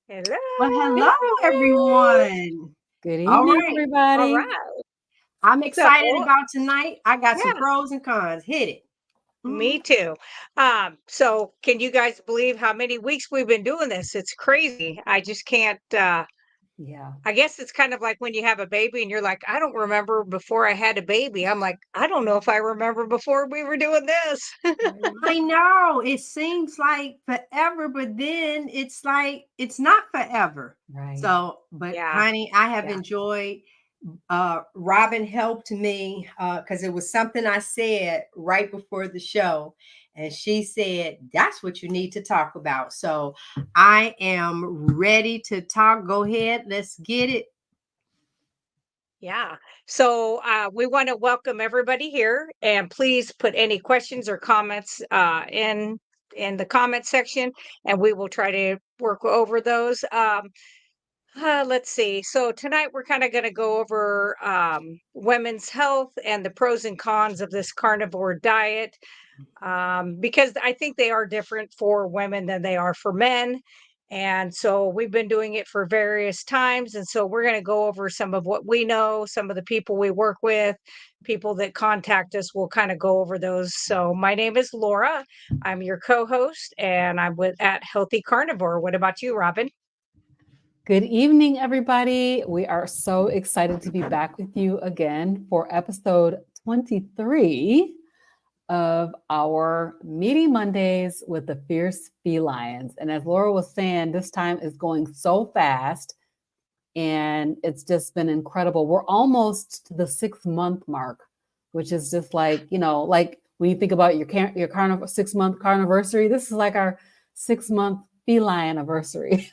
Hello. Well, hello, Hey. everyone. Good All evening, right. All everybody. right. I'm So, excited about tonight. I got some yeah, pros and cons. Hit it. me Mhm. too. So can you guys believe how many weeks we've been doing this? It's crazy. I just can't Yeah. I guess it's kind of like when you have a baby and you're like, I don't remember before I had a baby. I'm like, I don't know if I remember before we were doing this. Right. I know it seems like forever, but then it's like it's not forever. Right. So, but Yeah. honey, I have Yeah. enjoyed. Robin helped me because it was something I said right before the show, and she said that's what you need to talk about. So I am ready to talk. Go ahead, let's get it. Yeah. So we want to welcome everybody here, and please put any questions or comments in the comment section, and we will try to work over those. Let's see. So tonight we're kind of going to go over women's health and the pros and cons of this carnivore diet, because I think they are different for women than they are for men. And so we've been doing it for various times. And so we're going to go over some of what we know, some of the people we work with, people that contact us. We'll kind of go over those. So my name is Laura. I'm your co host, and I'm with at Healthy Carnivore. What about you, Robin? Good evening, everybody. We are so excited to be back with you again for episode 23 of our Meaty Mondays with the Fierce FeLions. And as Laura was saying, this time is going so fast and it's just been incredible. We're almost to the 6 month mark, which is just like, like when you think about your carnival 6 month carniversary, this is like our 6 month feline anniversary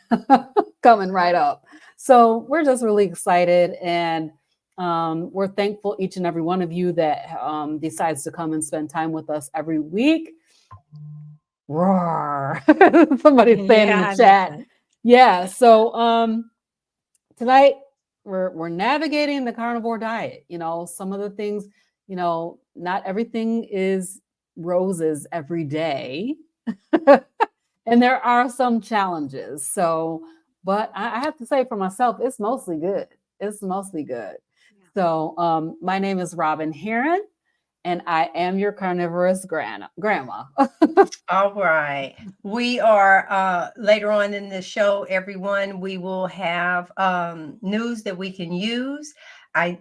coming right up. So we're just really excited, and we're thankful each and every one of you that decides to come and spend time with us every week. Roar! Somebody's saying in Yeah, the I like chat. that. Yeah. So tonight we're navigating the carnivore diet. Some of the things, not everything is roses every day. And there are some challenges. So, but I have to say for myself, it's mostly good. It's mostly good. So my name is Robin Heron, and I am your carnivorous grandma. All right. We are later on in the show, everyone, we will have news that we can use. I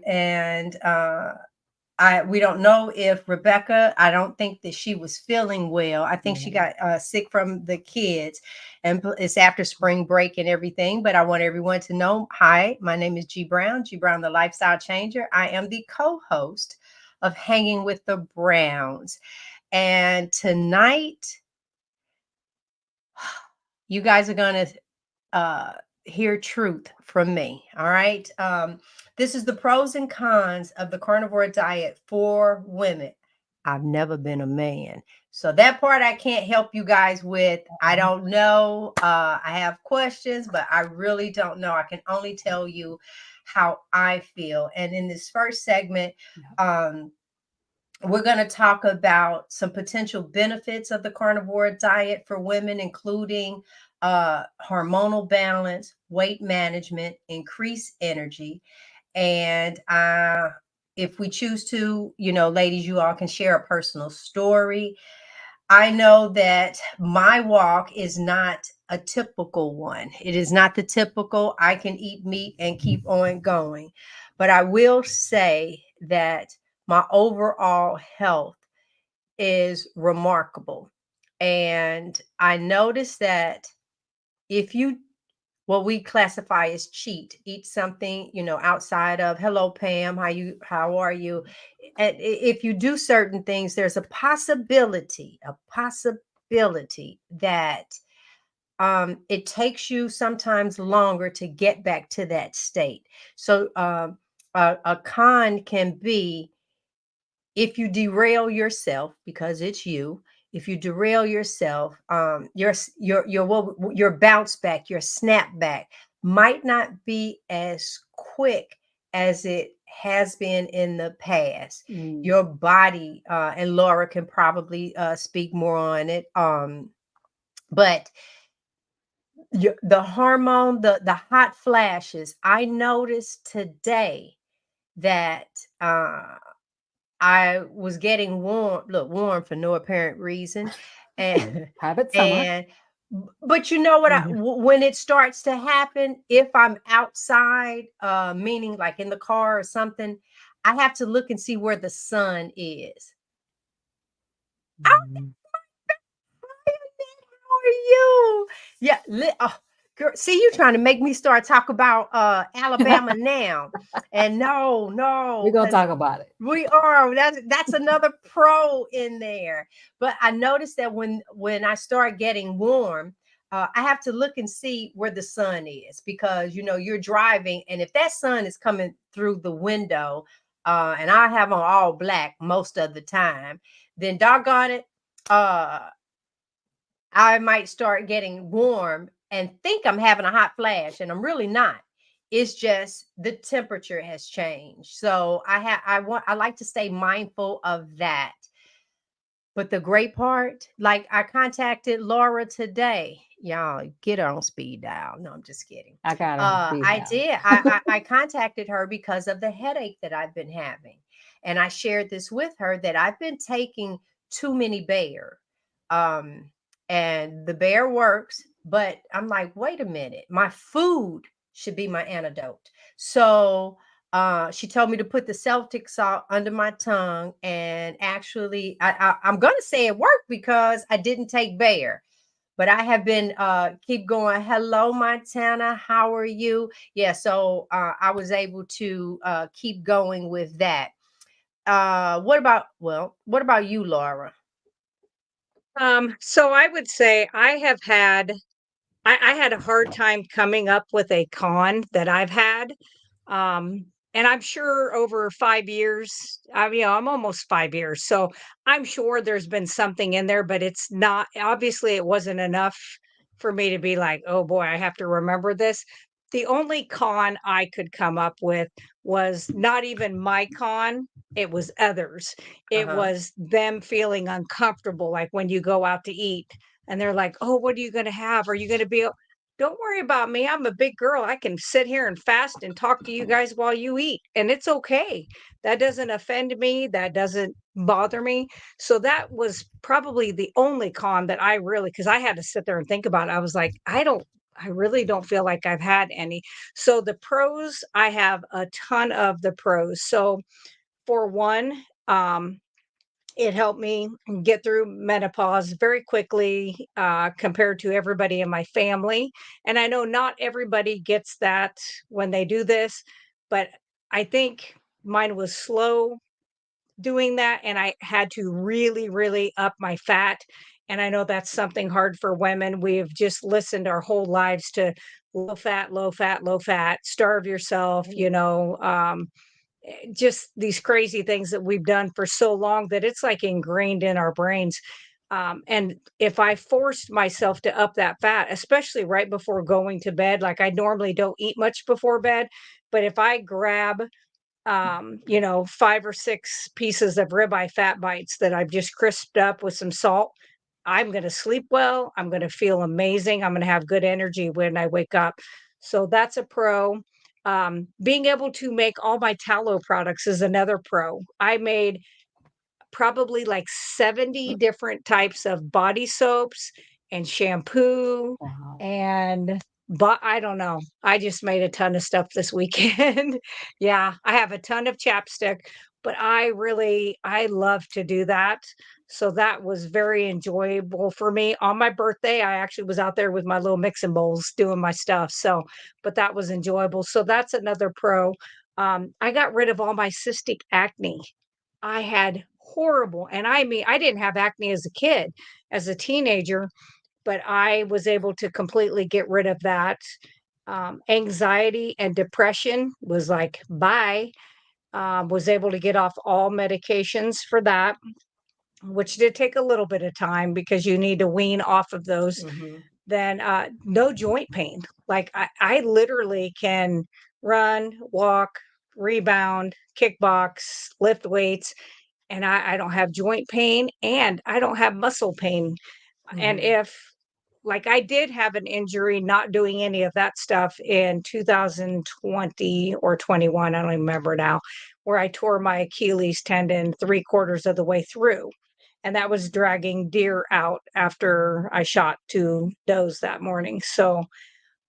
we don't know if Rebecca, I don't think that she was feeling well. I think she Yeah. got sick from the kids, and it's after spring break and everything. But I want everyone to know, hi, my name is G Brown, the lifestyle changer. I am the co-host of Hanging with the Browns. And tonight, you guys are going to hear truth from me. All right. This is the pros and cons of the carnivore diet for women. I've never been a man. So that part I can't help you guys with. I don't know. I have questions, but I really don't know. I can only tell you how I feel. And in this first segment, um, we're going to talk about some potential benefits of the carnivore diet for women, including hormonal balance, weight management, increased energy. And if we choose to, ladies, you all can share a personal story. I know that my walk is not a typical one. It is not the typical, I can eat meat and keep on going. But I will say that my overall health is remarkable. And I noticed that if you, what we classify as cheat, eat something, outside of hello Pam, how are you? And if you do certain things, there's a possibility that it takes you sometimes longer to get back to that state. So a con can be if you derail yourself because it's you. If you derail yourself, your bounce back, your snap back might not be as quick as it has been in the past. Mm, Your body, and Laura can probably speak more on it. But the hormone, the hot flashes. I noticed today that I was getting warm for no apparent reason, and Have it summer. and but you know what? When it starts to happen, if I'm outside, meaning like in the car or something, I have to look and see where the sun is. Mhm. How are you? Yeah, girl, see, you trying to make me start talk about Alabama now, and We're no, gonna because talk about it. we are. That's another pro in there. But I noticed that when I start getting warm, I have to look and see where the sun is, because you're driving, and if that sun is coming through the window, and I have on all black most of the time, then doggone it, I might start getting warm and think I'm having a hot flash, and I'm really not. It's just the temperature has changed. So I like to stay mindful of that. But the great part, like, I contacted Laura today. Y'all get her on speed dial. No, I'm just kidding. I got her on speed I dial. did. I contacted her because of the headache that I've been having. And I shared this with her that I've been taking too many Bayer. Um, and the Bayer works, but I'm like, wait a minute, my food should be my antidote. So she told me to put the Celtic salt under my tongue, and actually, I'm going to say it worked because I didn't take Bayer. But I have been keep going. Hello, Montana. How are you? Yeah, so I was able to keep going with that. What about you, Laura? So I would say I had a hard time coming up with a con that I've had. And I'm sure over 5 years, I'm almost 5 years. So I'm sure there's been something in there, but it's not, obviously, it wasn't enough for me to be like, oh boy, I have to remember this. The only con I could come up with was not even my con, it was others. It Uh-huh. was them feeling uncomfortable, like when you go out to eat and they're like, "Oh, what are you gonna have? Are you gonna be don't worry about me. I'm a big girl. I can sit here and fast and talk to you guys while you eat, and it's okay. That doesn't offend me. That doesn't bother me." So that was probably the only con that I really, because I had to sit there and think about it. I was like, I really don't feel like I've had any. So the pros, I have a ton of the pros. So for one, it helped me get through menopause very quickly compared to everybody in my family. And I know not everybody gets that when they do this, but I think mine was slow doing that. And I had to really, really up my fat. And I know that's something hard for women. We've just listened our whole lives to low fat, low fat, low fat, starve yourself, just these crazy things that we've done for so long that it's like ingrained in our brains. And if I forced myself to up that fat, especially right before going to bed, like I normally don't eat much before bed, but if I grab, 5 or 6 pieces of ribeye fat bites that I've just crisped up with some salt, I'm going to sleep well. I'm going to feel amazing. I'm going to have good energy when I wake up. So that's a pro. Being able to make all my tallow products is another pro. I made probably like 70 different types of body soaps and shampoo Wow. and but I don't know. I just made a ton of stuff this weekend. Yeah, I have a ton of chapstick, but I love to do that. So that was very enjoyable for me. On my birthday, I actually was out there with my little mixing bowls doing my stuff. So, but that was enjoyable. So that's another pro. I got rid of all my cystic acne. I had horrible, and I mean, I didn't have acne as a kid, as a teenager, but I was able to completely get rid of that. Anxiety and depression was like, bye. Was able to get off all medications for that, which did take a little bit of time because you need to wean off of those. Hmm. Then no joint pain. Like I literally can run, walk, rebound, kickbox, lift weights, and I don't have joint pain and I don't have muscle pain. And Hmm. if like I did have an injury not doing any of that stuff in 2020 or 21, I don't even remember now, where I tore my Achilles tendon 3/4 of the way through. And that was dragging deer out after I shot 2 does that morning. So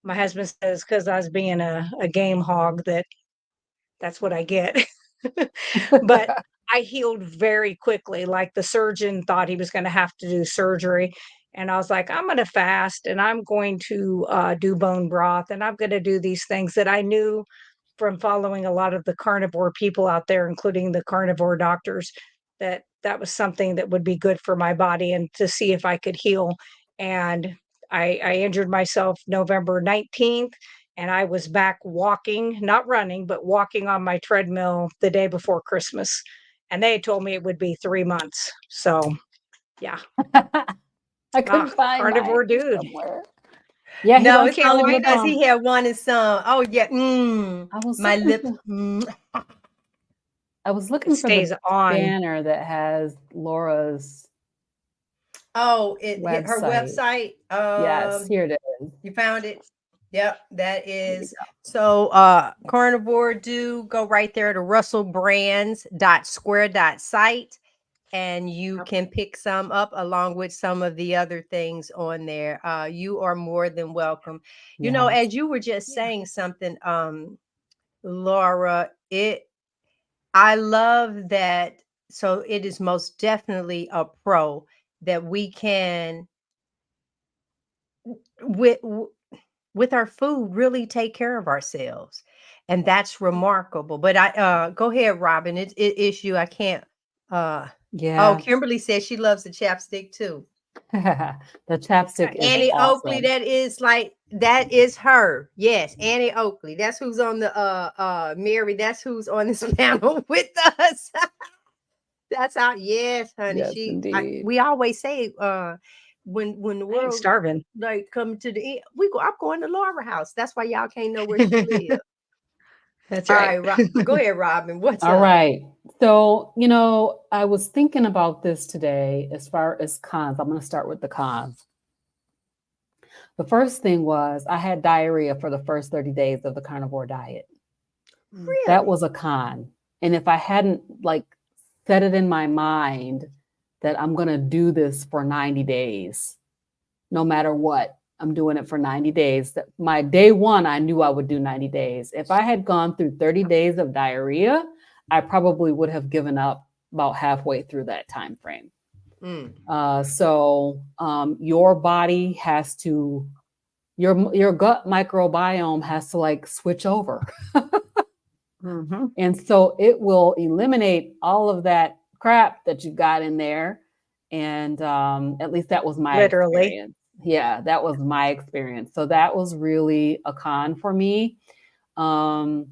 my husband says, because I was being a game hog, that's what I get. But I healed very quickly. Like the surgeon thought he was going to have to do surgery. And I was like, I'm going to fast and I'm going to do bone broth and I'm going to do these things that I knew from following a lot of the carnivore people out there, including the carnivore doctors, that was something that would be good for my body and to see if I could heal. And I injured myself November 19th and I was back walking, not running, but walking on my treadmill the day before Christmas. And they told me it would be 3 months. So, yeah. I couldn't find Carnivore mine dude. somewhere. Yeah, he No, was it's can't only telling me because about. he had wanted some. Oh yeah, I was my looking lips. for, I was It looking for the stays on. banner that has Laura's Oh, her website. website. Yes, here it is. You found it. Yep, that Here we is. So Carnivore, do go right there to russellbrands.square.site and you Yep. can pick some up along with some of the other things on there. You are more than welcome. You know, Yes. as you were just saying something, Laura, I love that. So it is most definitely a pro that we can with with our food really take care of ourselves, and that's remarkable. But I go ahead, Robin. It's you. I can't. Oh, Yeah. Kimberly says she loves the chapstick too. The chapstick is Annie Oakley, awesome. that is her. Yes, Annie Oakley. That's who's on the Mary. That's who's on this panel with us. That's how. Yes, honey. Yes, indeed. We always say when the I ain't world starving. like come to the end, I'm going to Laura house. That's why y'all can't know where she lives. That's All right. right, go ahead, Robin. What's All up? right. So, I was thinking about this today as far as cons. I'm going to start with the cons. The first thing was I had diarrhea for the first 30 days of the carnivore diet. Really? That was a con. And if I hadn't set it in my mind that I'm going to do this for 90 days, no matter what, I'm doing it for 90 days. My day one, I knew I would do 90 days. If I had gone through 30 days of diarrhea, I probably would have given up about halfway through that time frame. So your body has to, your gut microbiome has to switch over. Mm-hmm. And so it will eliminate all of that crap that you've got in there. And at least that was my experience. Yeah, that was my experience. So that was really a con for me. I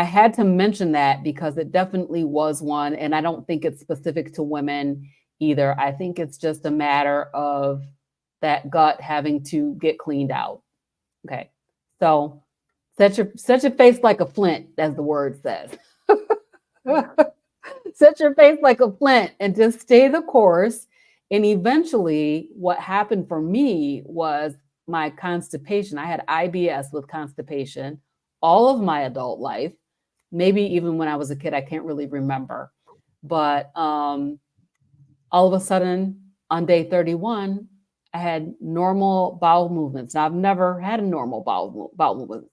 had to mention that because it definitely was one. And I don't think it's specific to women either. I think it's just a matter of that gut having to get cleaned out. Okay. So set your face like a flint, as the word says. Set your face like a flint and just stay the course. And eventually what happened for me was my constipation. I had IBS with constipation all of my adult life, maybe even when I was a kid, I can't really remember. But all of a sudden on day 31, I had normal bowel movements. Now, I've never had a normal bowel movement.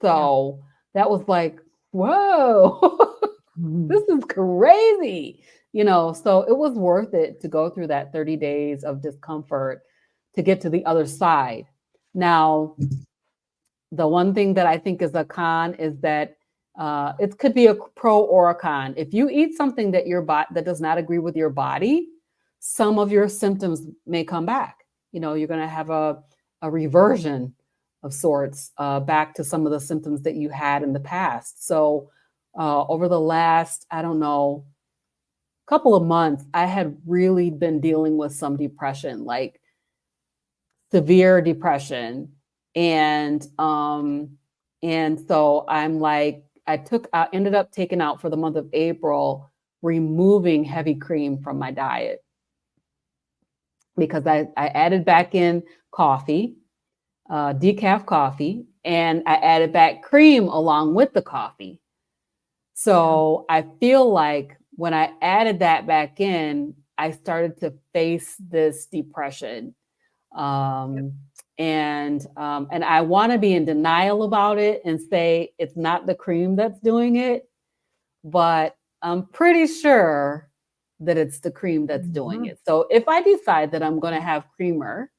So that was like, whoa, this is crazy. So it was worth it to go through that 30 days of discomfort to get to the other side. Now, the one thing that I think is a con is that it could be a pro or a con. If you eat something that that does not agree with your body, some of your symptoms may come back. You're going to have a reversion of sorts back to some of the symptoms that you had in the past. So over the last, I don't know, couple of months, I had really been dealing with some depression, like severe depression. And so I'm like, I ended up taking out for the month of April removing heavy cream from my diet because I added back in coffee, decaf coffee, and I added back cream along with the coffee. So I feel like when I added that back in, I started to face this depression. And I want to be in denial about it and say it's not the cream that's doing it, but I'm pretty sure that it's the cream that's doing it. So if I decide that I'm going to have creamer,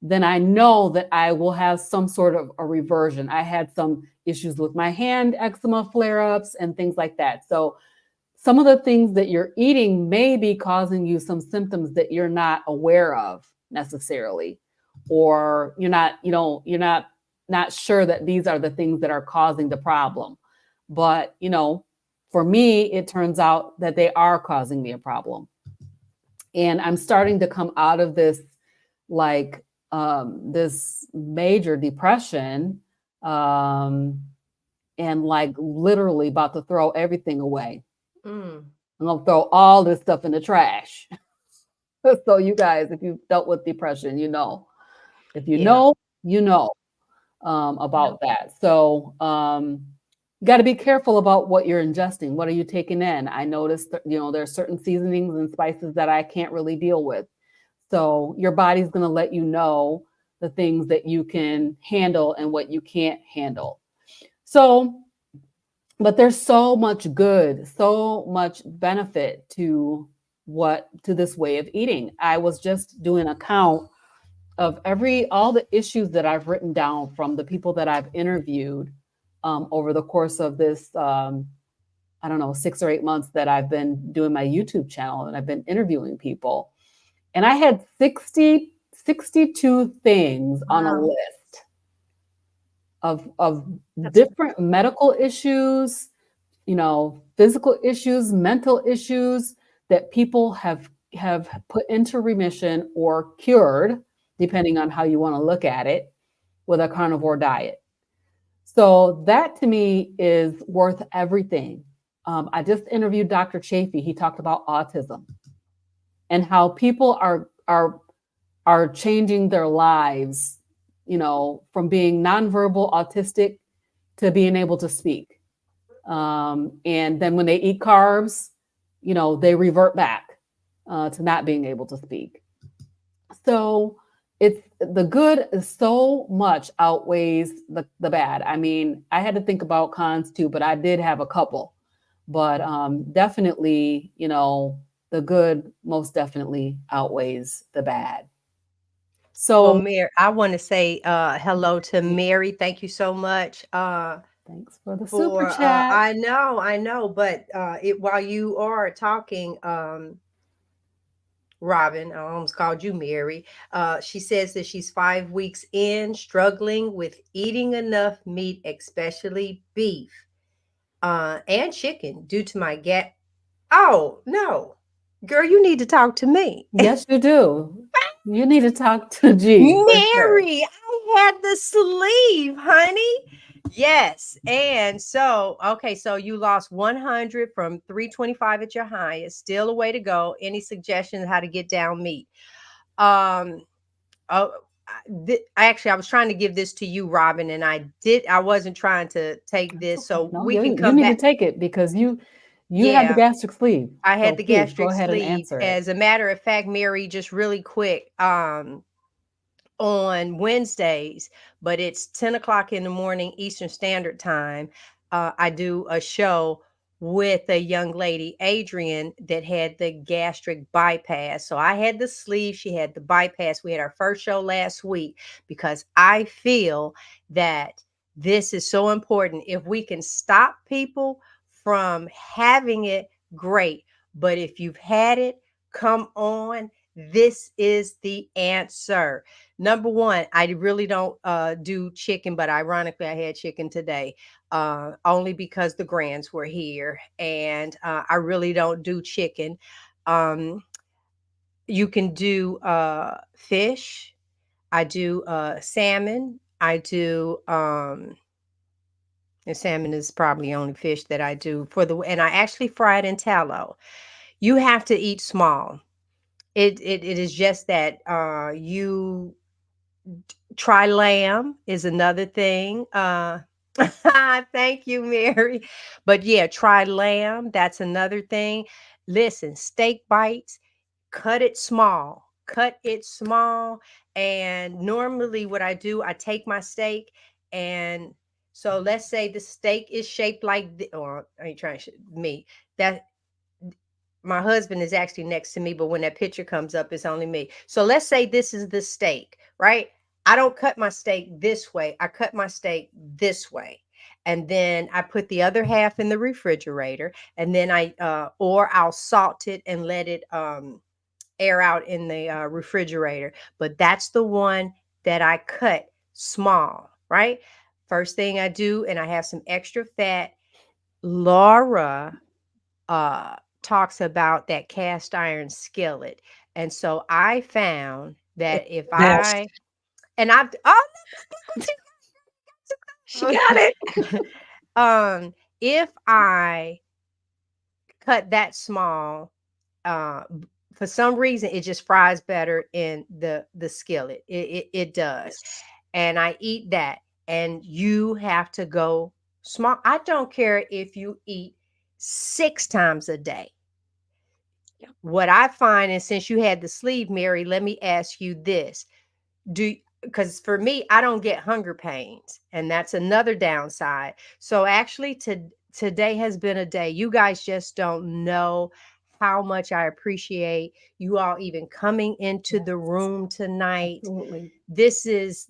then I know that I will have some sort of a reversion. I had some issues with my hand eczema flare-ups and things like that. So some of the things that you're eating may be causing you some symptoms that you're not aware of necessarily, or you're not sure that these are the things that are causing the problem. But, for me, it turns out that they are causing me a problem. And I'm starting to come out of this, this major depression, and literally about to throw everything away. I'm going to throw all this stuff in the trash. So you guys, if you've dealt with depression, if you know about that. So you got to be careful about what you're ingesting. What are you taking in? I noticed that, there's certain seasonings and spices that I can't really deal with. So your body's going to let you know the things that you can handle and what you can't handle. So, but there's so much good, so much benefit to this way of eating. I was just doing a count of all the issues that I've written down from the people that I've interviewed over the course of this, 6 or 8 months that I've been doing my YouTube channel, and I've been interviewing people. And I had 62 things on a list of different medical issues, physical issues, mental issues that people have put into remission or cured, depending on how you want to look at it, with a carnivore diet. So that to me is worth everything. I just interviewed Dr. Chafee. He talked about autism and how people are changing their lives, from being nonverbal autistic to being able to speak. And then when they eat carbs, they revert back to not being able to speak. So it's the good is so much outweighs the bad. I mean, I had to think about cons too, but I did have a couple. But definitely, the good most definitely outweighs the bad. So, Mary, I want to say hello to Mary. Thank you so much. Thanks for the super chat. I know, but while you are talking, Robin, I almost called you Mary. She says that she's 5 weeks in, struggling with eating enough meat, especially beef and chicken, due to my gut. Oh no, girl, you need to talk to me. Yes, you do. You need to talk to G. Mary, I had the sleeve, honey. Yes. And so, okay, so you lost 100 from 325 at your highest. Still a way to go. Any suggestions how to get down meat? Oh, I was trying to give this to you, Robin, and I wasn't trying to take this. So we can come you need back. to take it because you had the gastric sleeve. I had So the please, gastric go ahead sleeve. and answer it. As a matter of fact, Mary, just really quick, on Wednesdays, but it's 10 o'clock in the morning Eastern Standard Time. I do a show with a young lady, Adrian, that had the gastric bypass. So I had the sleeve, she had the bypass. We had our first show last week because I feel that this is so important. If we can stop people from having it, great. But if you've had it, come on. This is the answer. Number one, I really don't do chicken, but ironically, I had chicken today only because the grands were here, and I really don't do chicken. You can do fish. I do salmon. I do And salmon is probably the only fish that I do and I actually fry it in tallow. You have to eat small. It is just that you try lamb is another thing. Thank you, Mary. But yeah, try lamb. That's another thing. Listen, steak bites, cut it small. Cut it small. And normally what I do, I take my steak and so let's say the steak is shaped like or I ain't trying to me. That my husband is actually next to me, but when that picture comes up, it's only me. So let's say this is the steak, right? I don't cut my steak this way. I cut my steak this way. And then I put the other half in the refrigerator. And then or I'll salt it and let it air out in the refrigerator. But that's the one that I cut small, right? First thing I do, and I have some extra fat. Laura talks about that cast iron skillet. And so I found that if Best. I and I've oh She got it. if I cut that small, for some reason it just fries better in the skillet. It does. Yes. And I eat that. And you have to go small. I don't care if you eat 6 times a day. Yeah. What I find, and since you had the sleeve, Mary, let me ask you this. Because for me, I don't get hunger pains, and that's another downside. So actually today has been a day. You guys just don't know how much I appreciate you all even coming into the room tonight. Absolutely. This is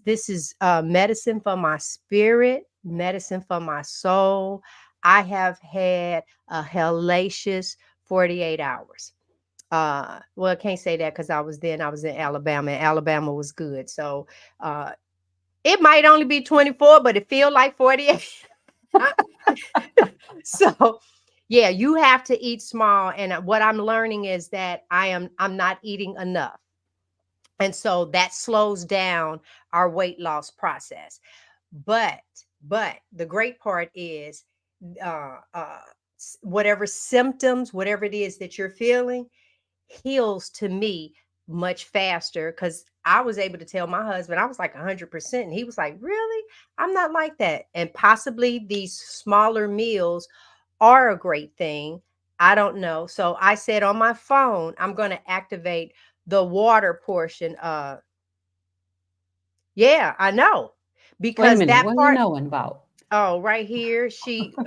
medicine for my spirit, medicine for my soul. I have had a hellacious 48 hours. Well, I can't say that because I was in Alabama, and Alabama was good. So it might only be 24, but it feel like 48. So yeah, you have to eat small. And what I'm learning is that I'm not eating enough. And so that slows down our weight loss process. But the great part is whatever symptoms, whatever it is that you're feeling, heals to me much faster because I was able to tell my husband I was like 100%. And he was like, really? I'm not like that. And possibly these smaller meals are a great thing. I don't know. So I said on my phone, I'm going to activate the water portion. Yeah, I know. Wait a Because minute. that What are you part, knowing about? oh, right here,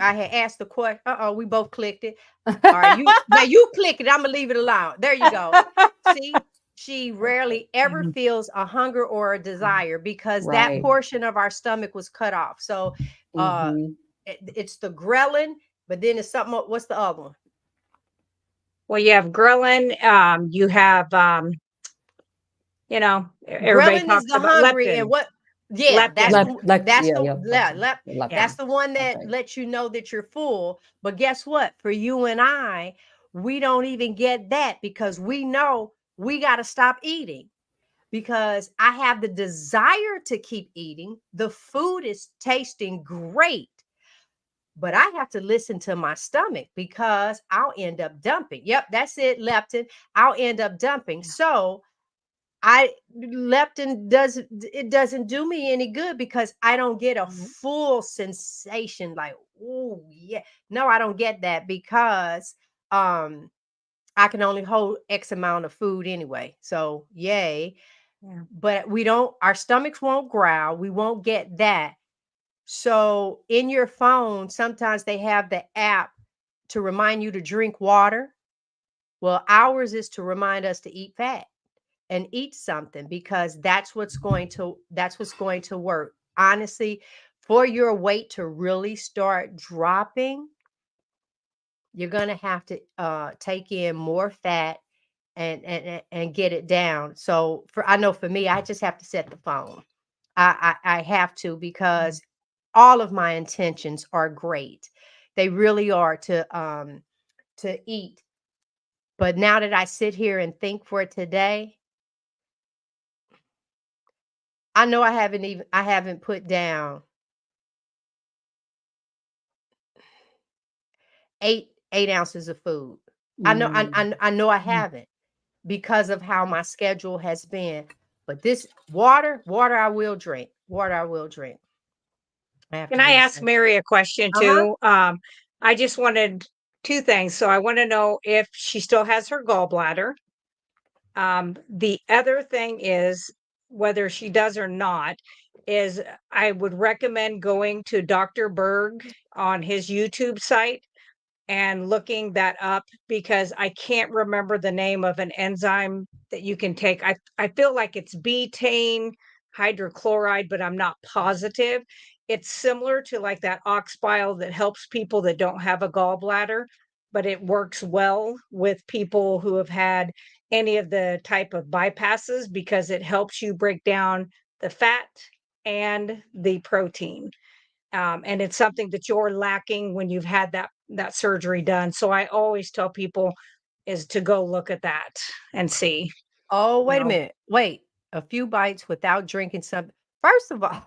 I had asked the question. We both clicked it. All right, you click it. I'm gonna leave it alone. There you go. See, she rarely ever feels a hunger or a desire because that Right. portion of our stomach was cut off. So Mhm. it's the ghrelin, but then it's something. What's the other one? Well, you have ghrelin. You have, everybody Ghrelin is talks the about hungry, and leptin. what? Yeah, Leptin. that's Yeah, the yeah, that's Yeah. the one that okay. lets you know that you're full. But guess what? For you and I, we don't even get that because we know we got to stop eating because I have the desire to keep eating. The food is tasting great, but I have to listen to my stomach because I'll end up dumping. Yep, that's it, leptin. I'll end up dumping. Yeah. So leptin doesn't do me any good because I don't get a Mhm. full sensation like, oh yeah. No, I don't get that because I can only hold X amount of food anyway. So yay. Yeah. But our stomachs won't growl. We won't get that. So in your phone, sometimes they have the app to remind you to drink water. Well, ours is to remind us to eat fat and eat something because that's what's going to work. Honestly, for your weight to really start dropping, you're going to have to take in more fat and get it down. So I know for me, I just have to set the phone. I have to because all of my intentions are great. They really are to eat. But now that I sit here and think for today, I know I haven't put down eight ounces of food. I know I know I Mm. haven't because of how my schedule has been. But this water I will drink. Water I will drink. I have Can to I do the ask same. Mary a question Uh-huh. too? I just wanted two things. So I want to know if she still has her gallbladder. The other thing is, whether she does or not, is I would recommend going to Dr. Berg on his YouTube site and looking that up, because I can't remember the name of an enzyme that you can take. I feel like it's betaine hydrochloride, but I'm not positive. It's similar to like that ox bile that helps people that don't have a gallbladder, but it works well with people who have had any of the type of bypasses, because it helps you break down the fat and the protein. And it's something that you're lacking when you've had that surgery done. So I always tell people is to go look at that and see. Oh, You wait a know, minute. Wait. A few bites without drinking something. First of all,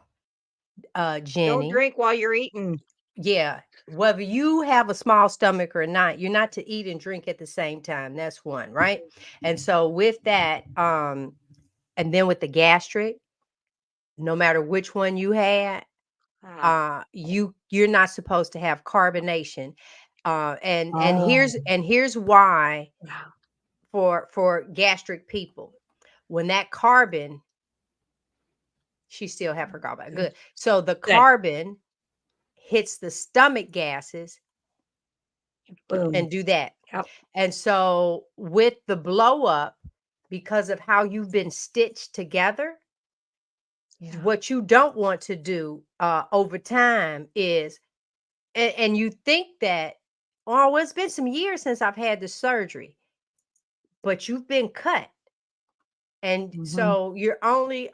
don't Jenny, drink while you're eating. yeah, whether you have a small stomach or not, you're not to eat and drink at the same time. That's one, right? And so with that, and then with the gastric, no matter which one you had, Uh, you're not supposed to have carbonation. And Oh. here's why yeah, for gastric people. When that carbon, she still have her gallbladder. good, Good. So the good. carbon hits the stomach gases Boom. and do that. Yep. And so with the blow up, because of how you've been stitched together, Yeah. what you don't want to do over time is, and you think that, oh, well, it's been some years since I've had the surgery, but you've been cut. And Mhm. so you're only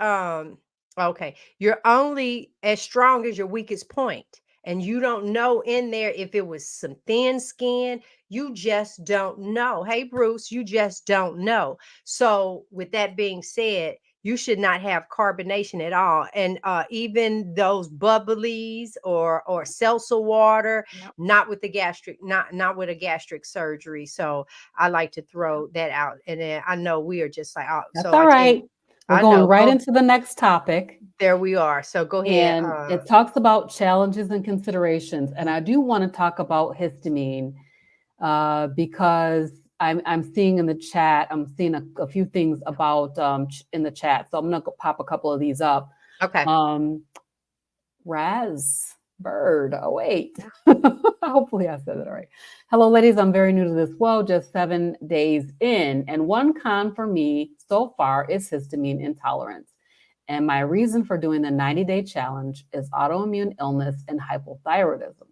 okay, you're only as strong as your weakest point. And you don't know in there if it was some thin skin. You just don't know. Hey, Bruce, you just don't know. So, with that being said, you should not have carbonation at all. And even those bubblies or seltzer water, Yep. not with the gastric, not with a gastric surgery. So, I like to throw that out. And then I know we are just like, oh, That's so all I tell you, right. We're I going know. right Go into the next topic. there we are. So go ahead. And it talks about challenges and considerations. And I do want to talk about histamine because I'm seeing in the chat, I'm seeing a few things about in the chat. So I'm going to pop a couple of these up. Okay. Raz Bird. Oh, wait. Yeah. Hopefully I said it all right. Hello, ladies. I'm very new to this. Well, just 7 days in. And one con for me so far is histamine intolerance. And my reason for doing the 90-day challenge is autoimmune illness and hypothyroidism.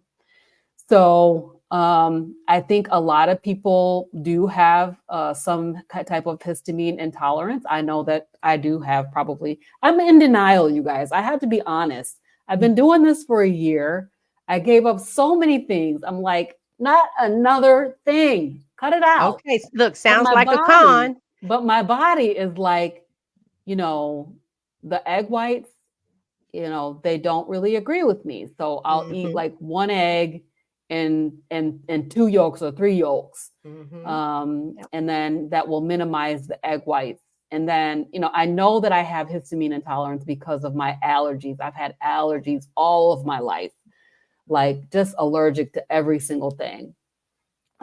So I think a lot of people do have some type of histamine intolerance. I know that I do have probably. I'm in denial, you guys. I have to be honest. I've been doing this for a year. I gave up so many things. I'm like, not another thing. Cut it out. Okay. Look, But sounds my like a body, con. but my body is like, you know, the egg whites, they don't really agree with me. So I'll eat Mm-hmm. like one egg and two yolks or three yolks. Mm-hmm. Yep. And then that will minimize the egg whites. And then, I know that I have histamine intolerance because of my allergies. I've had allergies all of my life, like just allergic to every single thing.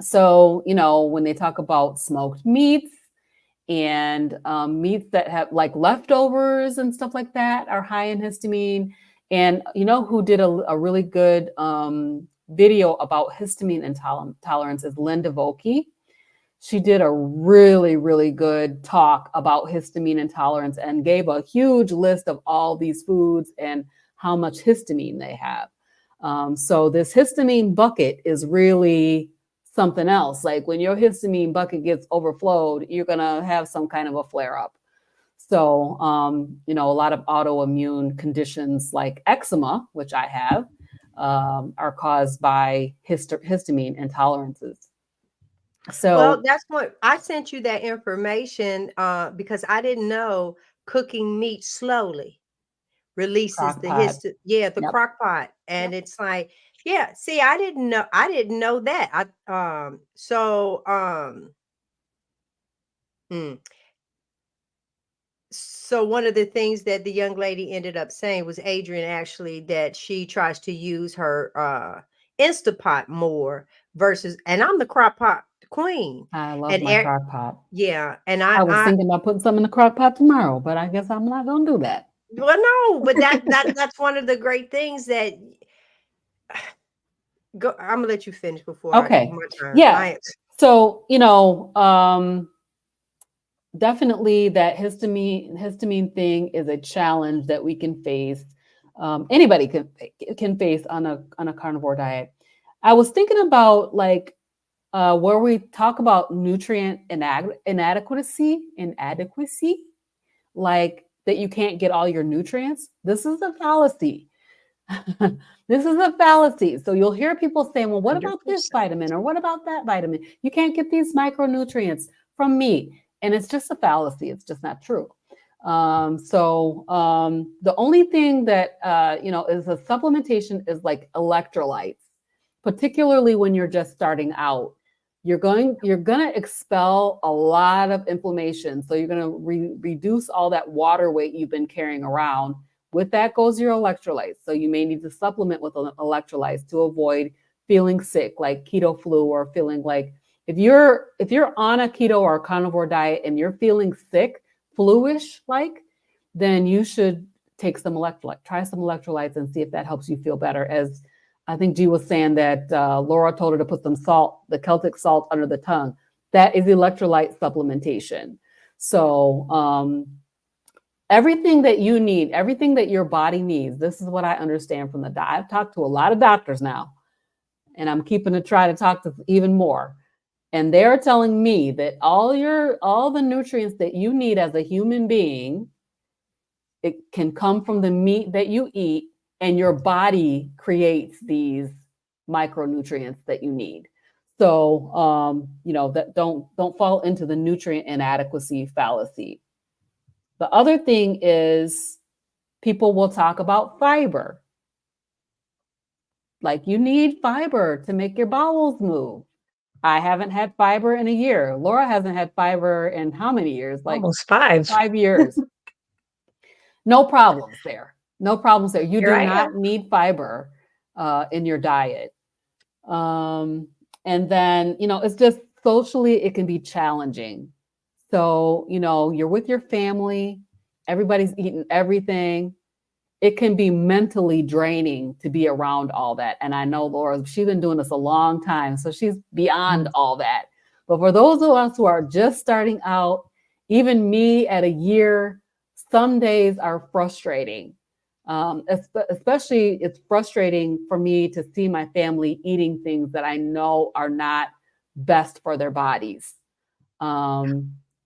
So, when they talk about smoked meats and meats that have like leftovers and stuff like that are high in histamine. And who did a really good video about histamine intolerance is Linda Volke. She did a really, really good talk about histamine intolerance and gave a huge list of all these foods and how much histamine they have. So this histamine bucket is really something else. Like when your histamine bucket gets overflowed, you're going to have some kind of a flare up. So, a lot of autoimmune conditions like eczema, which I have, are caused by histamine intolerances. Well, So, that's what I sent you that information because I didn't know cooking meat slowly releases crock the pot. the Yep. crock pot. And Yep. it's like Yeah, see, I didn't know that. Hmm. So one of the things that the young lady ended up saying was Adrian actually that she tries to use her Instapot more versus, and I'm the crock pot queen. I love And my crock pot. yeah, and I was thinking about putting some in the crock pot tomorrow, but I guess I'm not gonna do that. well, no, but that's one of the great things that go. I'm gonna let you finish before Okay. my turn. Yeah. So, definitely that histamine thing is a challenge that we can face. Anybody can face on a carnivore diet. I was thinking about like where we talk about nutrient inadequacy, like that you can't get all your nutrients. This is a fallacy. This is a fallacy. So you'll hear people saying, well, what about this 100%. vitamin or what about that vitamin? You can't get these micronutrients from meat. And it's just a fallacy. It's just not true. The only thing that, is a supplementation is like electrolytes, particularly when you're just starting out. You're going to expel a lot of inflammation. So you're going to reduce all that water weight you've been carrying around. With that goes your electrolytes. So you may need to supplement with electrolytes to avoid feeling sick, like keto flu, or feeling like if you're on a keto or a carnivore diet and you're feeling sick, fluish like, then you should take some try some electrolytes and see if that helps you feel better. As I think G was saying that Laura told her to put some salt, the Celtic salt under the tongue. That is electrolyte supplementation. So everything that you need, everything that your body needs, this is what I understand from the diet. I've talked to a lot of doctors now, and I'm keeping to try to talk to even more. And they're telling me that all the nutrients that you need as a human being, it can come from the meat that you eat, and your body creates these micronutrients that you need. So that don't fall into the nutrient inadequacy fallacy. The other thing is people will talk about fiber. Like you need fiber to make your bowels move. I haven't had fiber in a year. Laura hasn't had fiber in how many years? Like Almost 5. 5 years. No problems there. No problems there. You Here do I not am. need fiber in your diet. And then, it's just socially, it can be challenging. So, you're with your family, everybody's eating everything. It can be mentally draining to be around all that. And I know Laura, she's been doing this a long time, so she's beyond all that. But for those of us who are just starting out, even me at a year, some days are frustrating. Especially, it's frustrating for me to see my family eating things that I know are not best for their bodies.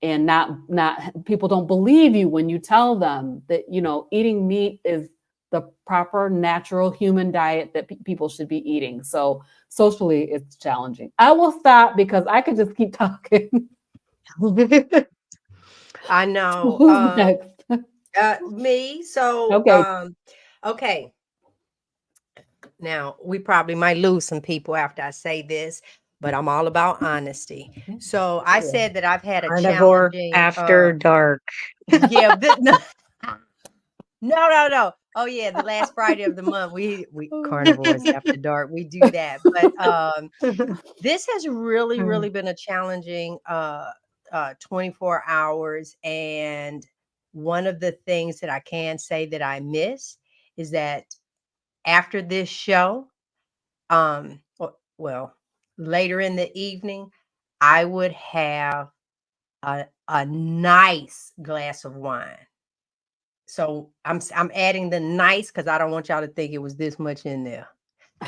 And not people don't believe you when you tell them that eating meat is the proper natural human diet that people should be eating. So socially it's challenging. I will stop because I could just keep talking. I know. Who's next? Me. So Okay. okay. Now we probably might lose some people after I say this, but I'm all about honesty. So I said that I've had a Carnivore challenging after dark. yeah, no. Oh yeah, the last Friday of the month we carnivores after dark. We do that. But this has really been a challenging 24 hours. And one of the things that I can say that I miss is that after this show, well, later in the evening, I would have a nice glass of wine. So I'm adding the nice because I don't want y'all to think it was this much in there.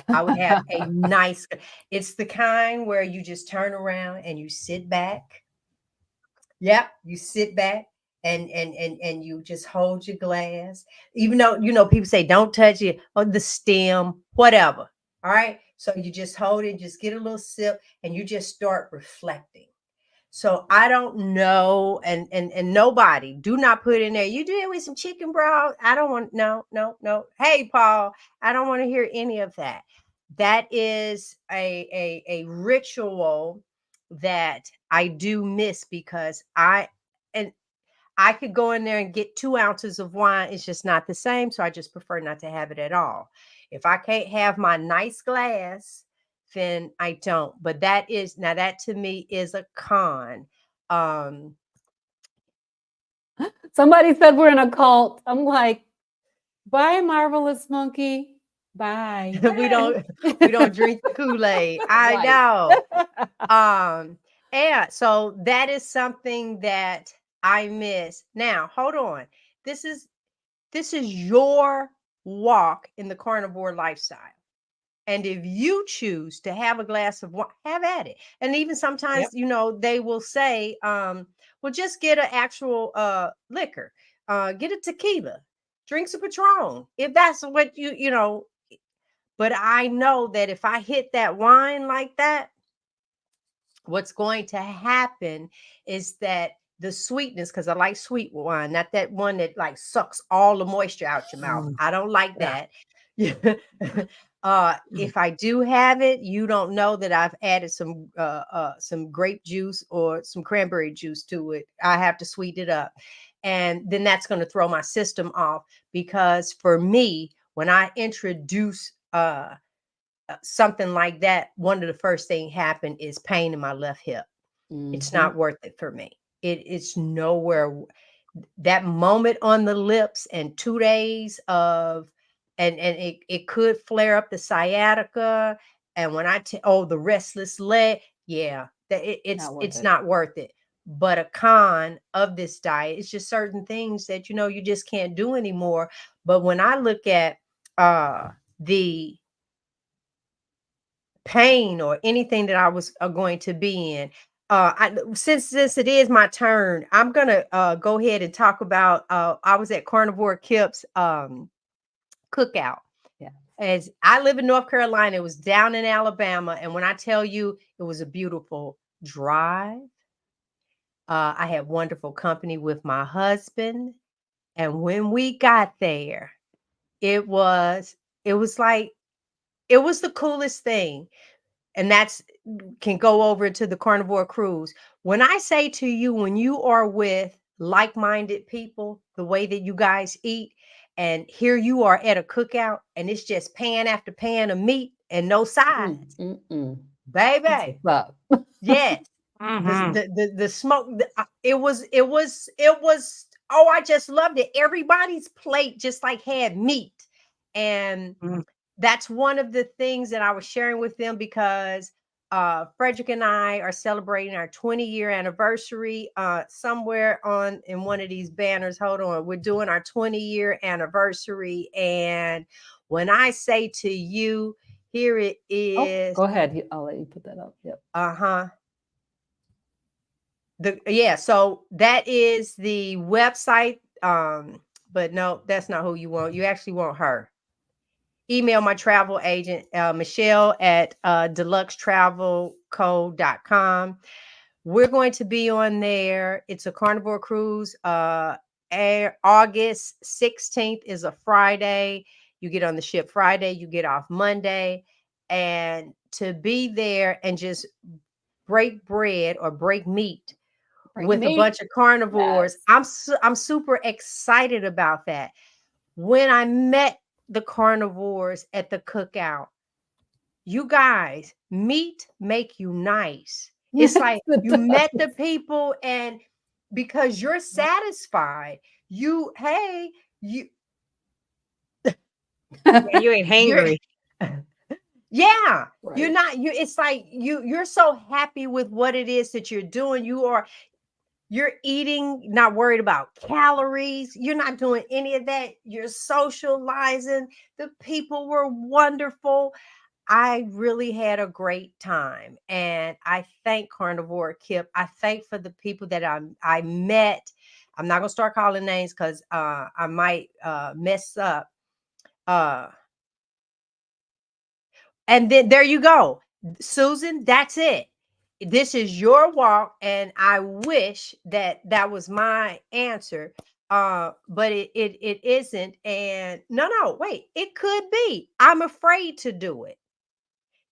I would have a nice. It's the kind where you just turn around and you sit back. Yep, you sit back and you just hold your glass. Even though people say don't touch it or the stem, whatever. All right. So you just hold it, just get a little sip, and you just start reflecting. So I don't know, and nobody, do not put in there, you do it with some chicken broth. I don't want, no. Hey, Paul, I don't want to hear any of that. that is a ritual that I do miss because and I could go in there and get 2 ounces of wine. It's just not the same. So I just prefer not to have it at all. If I can't have my nice glass, then I don't. But that to me is a con. Um, Somebody said we're in a cult. I'm like, bye, marvelous monkey. Bye. we don't drink the Kool-Aid. I Right. know. Yeah, so that is something that I miss. Now, hold on. This is your walk in the carnivore lifestyle. And if you choose to have a glass of wine, have at it. And even sometimes, Yep. they will say, well, just get an actual liquor, get a tequila, drink some Patron. If that's what but I know that if I hit that wine like that, what's going to happen is that the sweetness, because I like sweet wine, not that one that like sucks all the moisture out your mouth. Mm, I don't like yeah. that. Mm. If I do have it, you don't know that I've added some grape juice or some cranberry juice to it. I have to sweeten it up. And then that's going to throw my system off, because for me, when I introduce something like that, one of the first thing happened is pain in my left hip. It's Mhm. not worth it for me. It's nowhere. That moment on the lips and 2 days of, and it could flare up the sciatica. And when the restless leg, yeah, that Not worth it's it. not worth it. But a con of this diet, it's just certain things that you just can't do anymore. But when I look at the pain or anything that I was going to be in. Since it is my turn, I'm gonna go ahead and talk about. I was at Carnivore Kip's cookout. Yeah. As I live in North Carolina, it was down in Alabama, and when I tell you, it was a beautiful drive. I had wonderful company with my husband, and when we got there, it was it was like it was the coolest thing. And that's can go over to the carnivore cruise. When I say to you, when you are with like-minded people, the way that you guys eat, and here you are at a cookout, and it's just pan after pan of meat and no sides, That's baby. what's up. Yes, Hmm. the smoke. It was. Oh, I just loved it. Everybody's plate just like had meat, and Mm. that's one of the things that I was sharing with them, because Frederick and I are celebrating our 20-year anniversary somewhere on in one of these banners. Hold on, we're doing our 20-year anniversary, and when I say to you, here it Oh, is. go ahead. I'll let you put that up. Yep. Uh-huh. So that is the website. But no, that's not who you want. You actually want her. Email my travel agent, Michelle at deluxetravelco.com. We're going to be on there. It's a carnivore cruise. August 16th is a Friday. You get on the ship Friday, you get off Monday. And to be there and just break bread or break meat Right. with a Me. bunch of carnivores, Yes. I'm super excited about that. When I met the carnivores at the cookout, you guys, meat make you nice. It's Yes, like it you met the does. people, and because you're Yep. satisfied, hey, Yeah, you ain't you're hangry. yeah, you're Right. not it's like you're so happy with what it is that you're doing. You're eating, not worried about calories. You're not doing any of that. You're socializing. The people were wonderful. I really had a great time, and I thank Carnivore Kip. I thank for the people that I met. I'm not gonna start calling names because I might mess up. Uh, and then there you go, Susan. That's it. This is your walk, and I wish that that was my answer. But it isn't. And no, wait, it could be. I'm afraid to do it.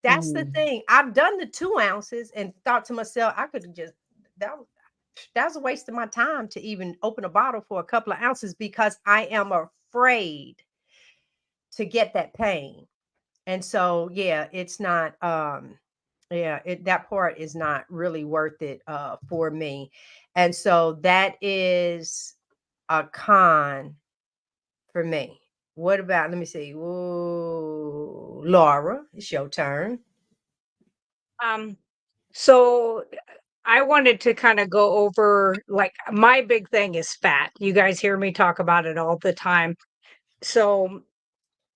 That's the thing. I've done the 2 ounces and thought to myself, I could have just that's a waste of my time to even open a bottle for a couple of ounces because I am afraid to get that pain. And so, yeah, it's not, that part is not really worth it for me. And so that is a con for me. What about, let me see. Ooh, Laura, it's your turn. Um, so I wanted to kind of go over like my big thing is fat. You guys hear me talk about it all the time. So,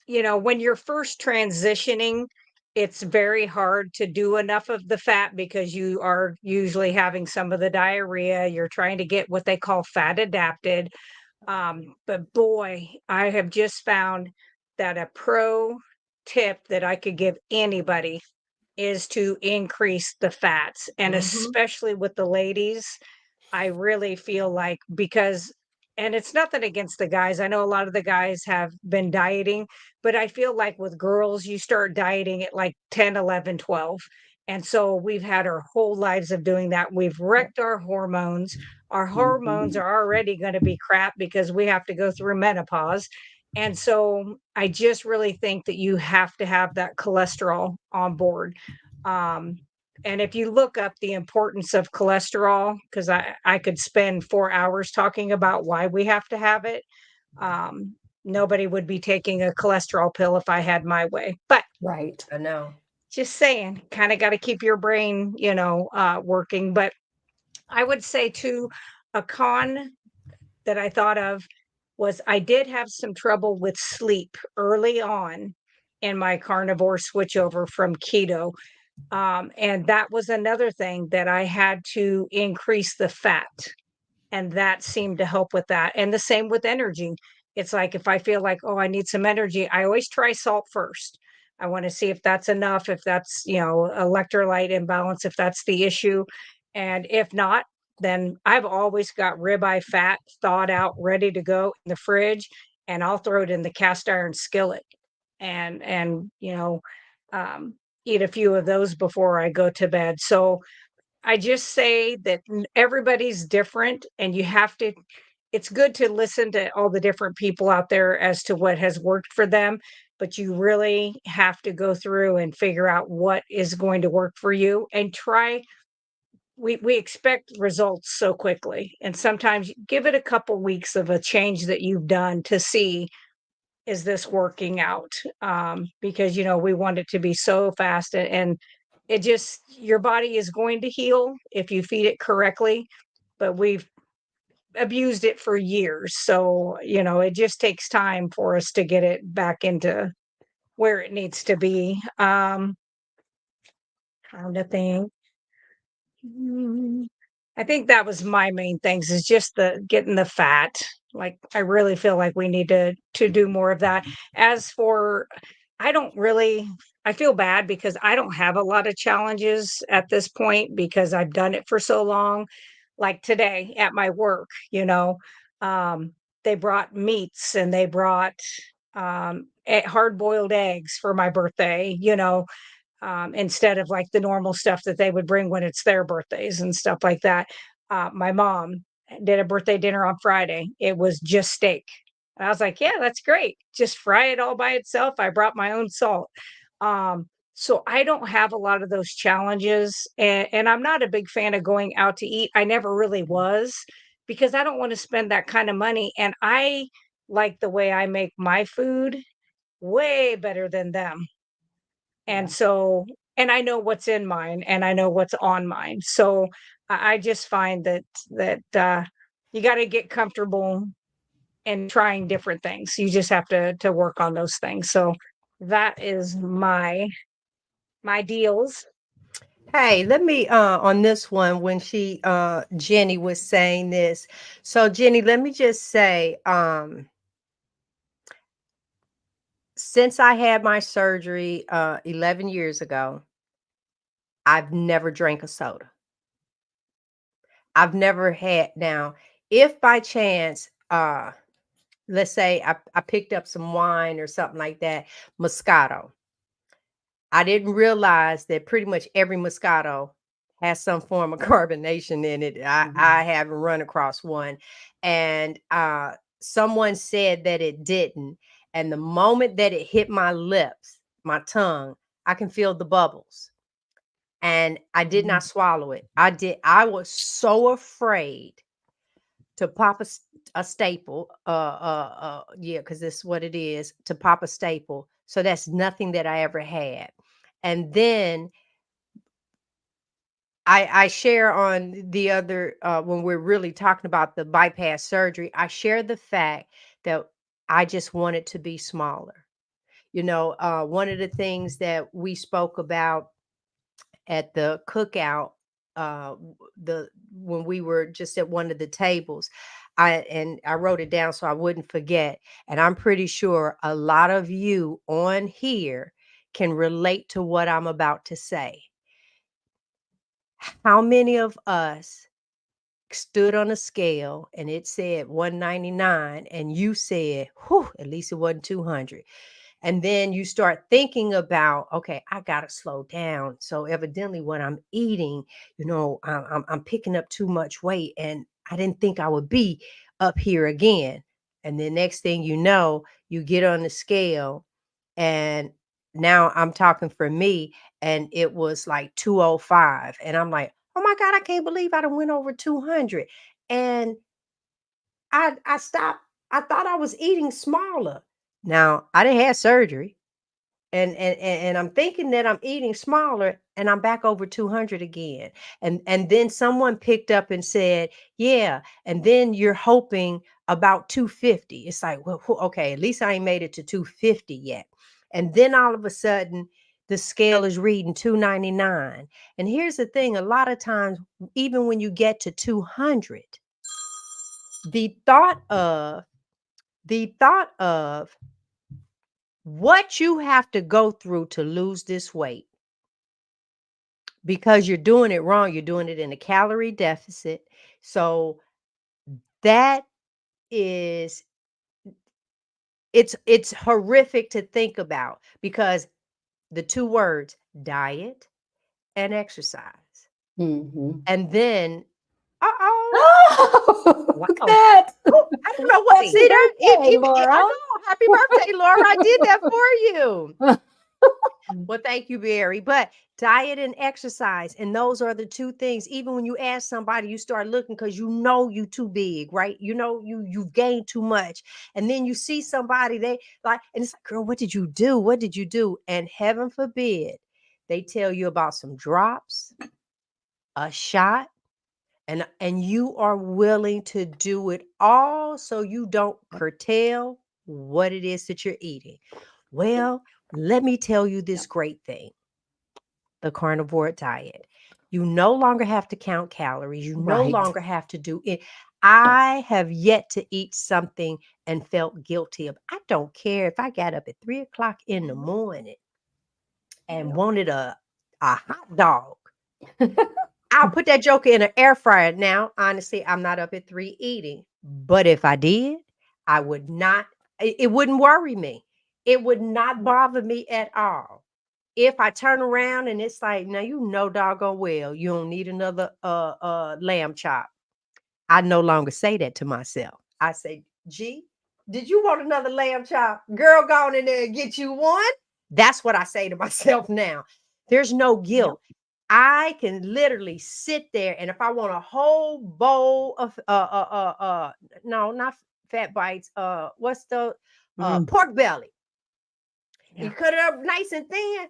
when you're first transitioning, it's very hard to do enough of the fat because you are usually having some of the diarrhea. You're trying to get what they call fat adapted. But boy, I have just found that a pro tip that I could give anybody is to increase the fats, and Mm-hmm. especially with the ladies, I really feel like because and it's nothing against the guys. I know a lot of the guys have been dieting, but I feel like with girls, you start dieting at like 10, 11, 12. And so we've had our whole lives of doing that. We've wrecked our hormones. Our hormones are already going to be crap because we have to go through menopause. And so I just really think that you have to have that cholesterol on board. Um, and if you look up the importance of cholesterol, because I could spend 4 hours talking about why we have to have it, nobody would be taking a cholesterol pill if I had my way. But Right. I know. just saying, kind of got to keep your brain, working. But I would say too, a con that I thought of was I did have some trouble with sleep early on in my carnivore switchover from keto. And that was another thing that I had to increase the fat, and that seemed to help with that. And the same with energy. It's like if I feel like, oh, I need some energy, I always try salt first. I want to see if that's enough, if that's, electrolyte imbalance, if that's the issue. And if not, then I've always got ribeye fat thawed out, ready to go in the fridge, and I'll throw it in the cast iron skillet and um, eat a few of those before I go to bed. So I just say that everybody's different, and you have to. It's good to listen to all the different people out there as to what has worked for them, but you really have to go through and figure out what is going to work for you and try. We expect results so quickly, and sometimes give it a couple weeks of a change that you've done to see, is this working out? Because we want it to be so fast, and it just your body is going to heal if you feed it correctly, but we've abused it for years. So, it just takes time for us to get it back into where it needs to be. Trying to think. Mm, I think that was my main things is just the getting the fat. Like I really feel like we need to do more of that. As for I don't really I feel bad because I don't have a lot of challenges at this point because I've done it for so long. Like today at my work, um, they brought meats and they brought hard boiled eggs for my birthday, instead of like the normal stuff that they would bring when it's their birthdays and stuff like that. My mom did a birthday dinner on Friday. It was just steak. And I was like, yeah, that's great. Just fry it all by itself. I brought my own salt. So I don't have a lot of those challenges. And I'm not a big fan of going out to eat. I never really was because I don't want to spend that kind of money. And I like the way I make my food way better than them. And Yeah. so and I know what's in mine and I know what's on mine. So I just find that you got to get comfortable in trying different things. You just have to work on those things. So that is my deals. Hey, let me on this one when she Jenny was saying this. So Jenny, let me just say since I had my surgery 11 years ago, I've never drank a soda. I've never had now if by chance let's say I picked up some wine or something like that, Moscato. I didn't realize that pretty much every Moscato has some form of carbonation in it. I haven't run across one. And someone said that it didn't. And the moment that it hit my lips, my tongue, I can feel the bubbles. And I did not swallow it. I was so afraid to pop a staple. Yeah, because this is what it is, to pop a staple. So that's nothing that I ever had. And then I share on the other when we're really talking about the bypass surgery, I share the fact that I just wanted to be smaller. One of the things that we spoke about at the cookout, the when we were just at one of the tables, I wrote it down so I wouldn't forget. And I'm pretty sure a lot of you on here can relate to what I'm about to say. How many of us stood on a scale and it said 199 and you said, whew, at least it wasn't 200? And then you start thinking about, okay, I got to slow down. So evidently what I'm eating, I'm picking up too much weight and I didn't think I would be up here again. And the next thing you know, you get on the scale and now I'm talking for me and it was like 205. And I'm like, oh my God, I can't believe I done went over 200. And I stopped. I thought I was eating smaller. Now I didn't have surgery, and I'm thinking that I'm eating smaller, and I'm back over 200 again. And then someone picked up and said, "Yeah." And then you're hoping about 250. It's like, well, okay, at least I ain't made it to 250 yet. And then all of a sudden, the scale is reading 299. And here's the thing: a lot of times, even when you get to 200, the thought of what you have to go through to lose this weight, because you're doing it wrong. You're doing it in a calorie deficit. So that is, it's horrific to think about, because the two words diet and exercise. And then uh-oh. Oh, look at Wow. that. Oh, I don't know what. Happy See that? birthday, Laura. I know. Happy birthday, Laura. I did that for you. Well, thank you, Barry. But diet and exercise, and those are the two things. Even when you ask somebody, you start looking because you too big, right? You've gained too much. And then you see somebody, they like, and it's like, girl, what did you do? What did you do? And heaven forbid, they tell you about some drops, a shot, and you are willing to do it all so you don't curtail what it is that you're eating. Well, let me tell you this great thing: the carnivore diet. You no longer have to count calories. You no Right. longer have to do it. I have yet to eat something and felt guilty of. I don't care if I got up at 3 o'clock in the morning and wanted a hot dog. I'll put that joker in an air fryer. Now, honestly, I'm not up at 3 eating. But if I did, I would not, it wouldn't worry me. It would not bother me at all. If I turn around and it's like, now doggone well, you don't need another lamb chop. I no longer say that to myself. I say, gee, did you want another lamb chop? Girl, go on in there and get you one. That's what I say to myself now. There's no guilt. I can literally sit there, and if I want a whole bowl of no, not fat bites, what's the pork belly? Yeah. You cut it up nice and thin.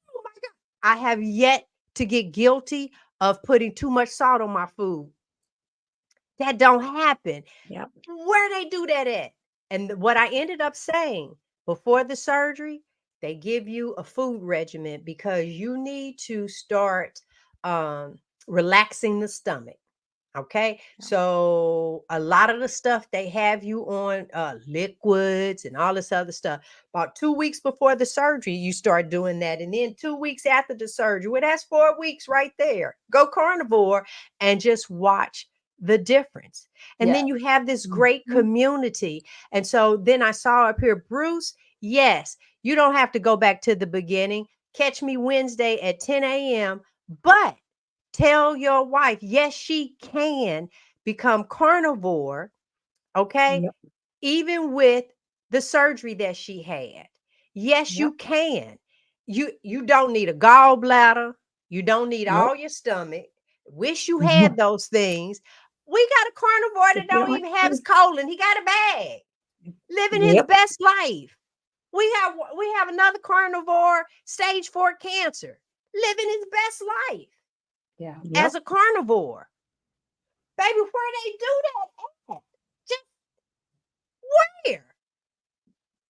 Oh my God. I have yet to get guilty of putting too much salt on my food. That don't happen. Yep. Where they do that at? And what I ended up saying before the surgery, they give you a food regimen because you need to start relaxing the stomach. Okay. So a lot of the stuff they have you on liquids and all this other stuff. About 2 weeks before the surgery, you start doing that. And then 2 weeks after the surgery, well, that's 4 weeks right there. Go carnivore and just watch the difference. And then you have this great community. And so then I saw up here, Bruce, yes, you don't have to go back to the beginning. Catch me Wednesday at 10 a.m. But tell your wife, yes, she can become carnivore, okay? Yep. Even with the surgery that she had. Yes, Yep. you can. You don't need a gallbladder. You don't need Nope. all your stomach. Wish you had those things. We got a carnivore that If you don't don't even have his colon. He got a bag, living his Yep. best life. We have another carnivore, stage 4 cancer, living his best life Yeah. Yep. as a carnivore. Baby, where they do that at? Just where?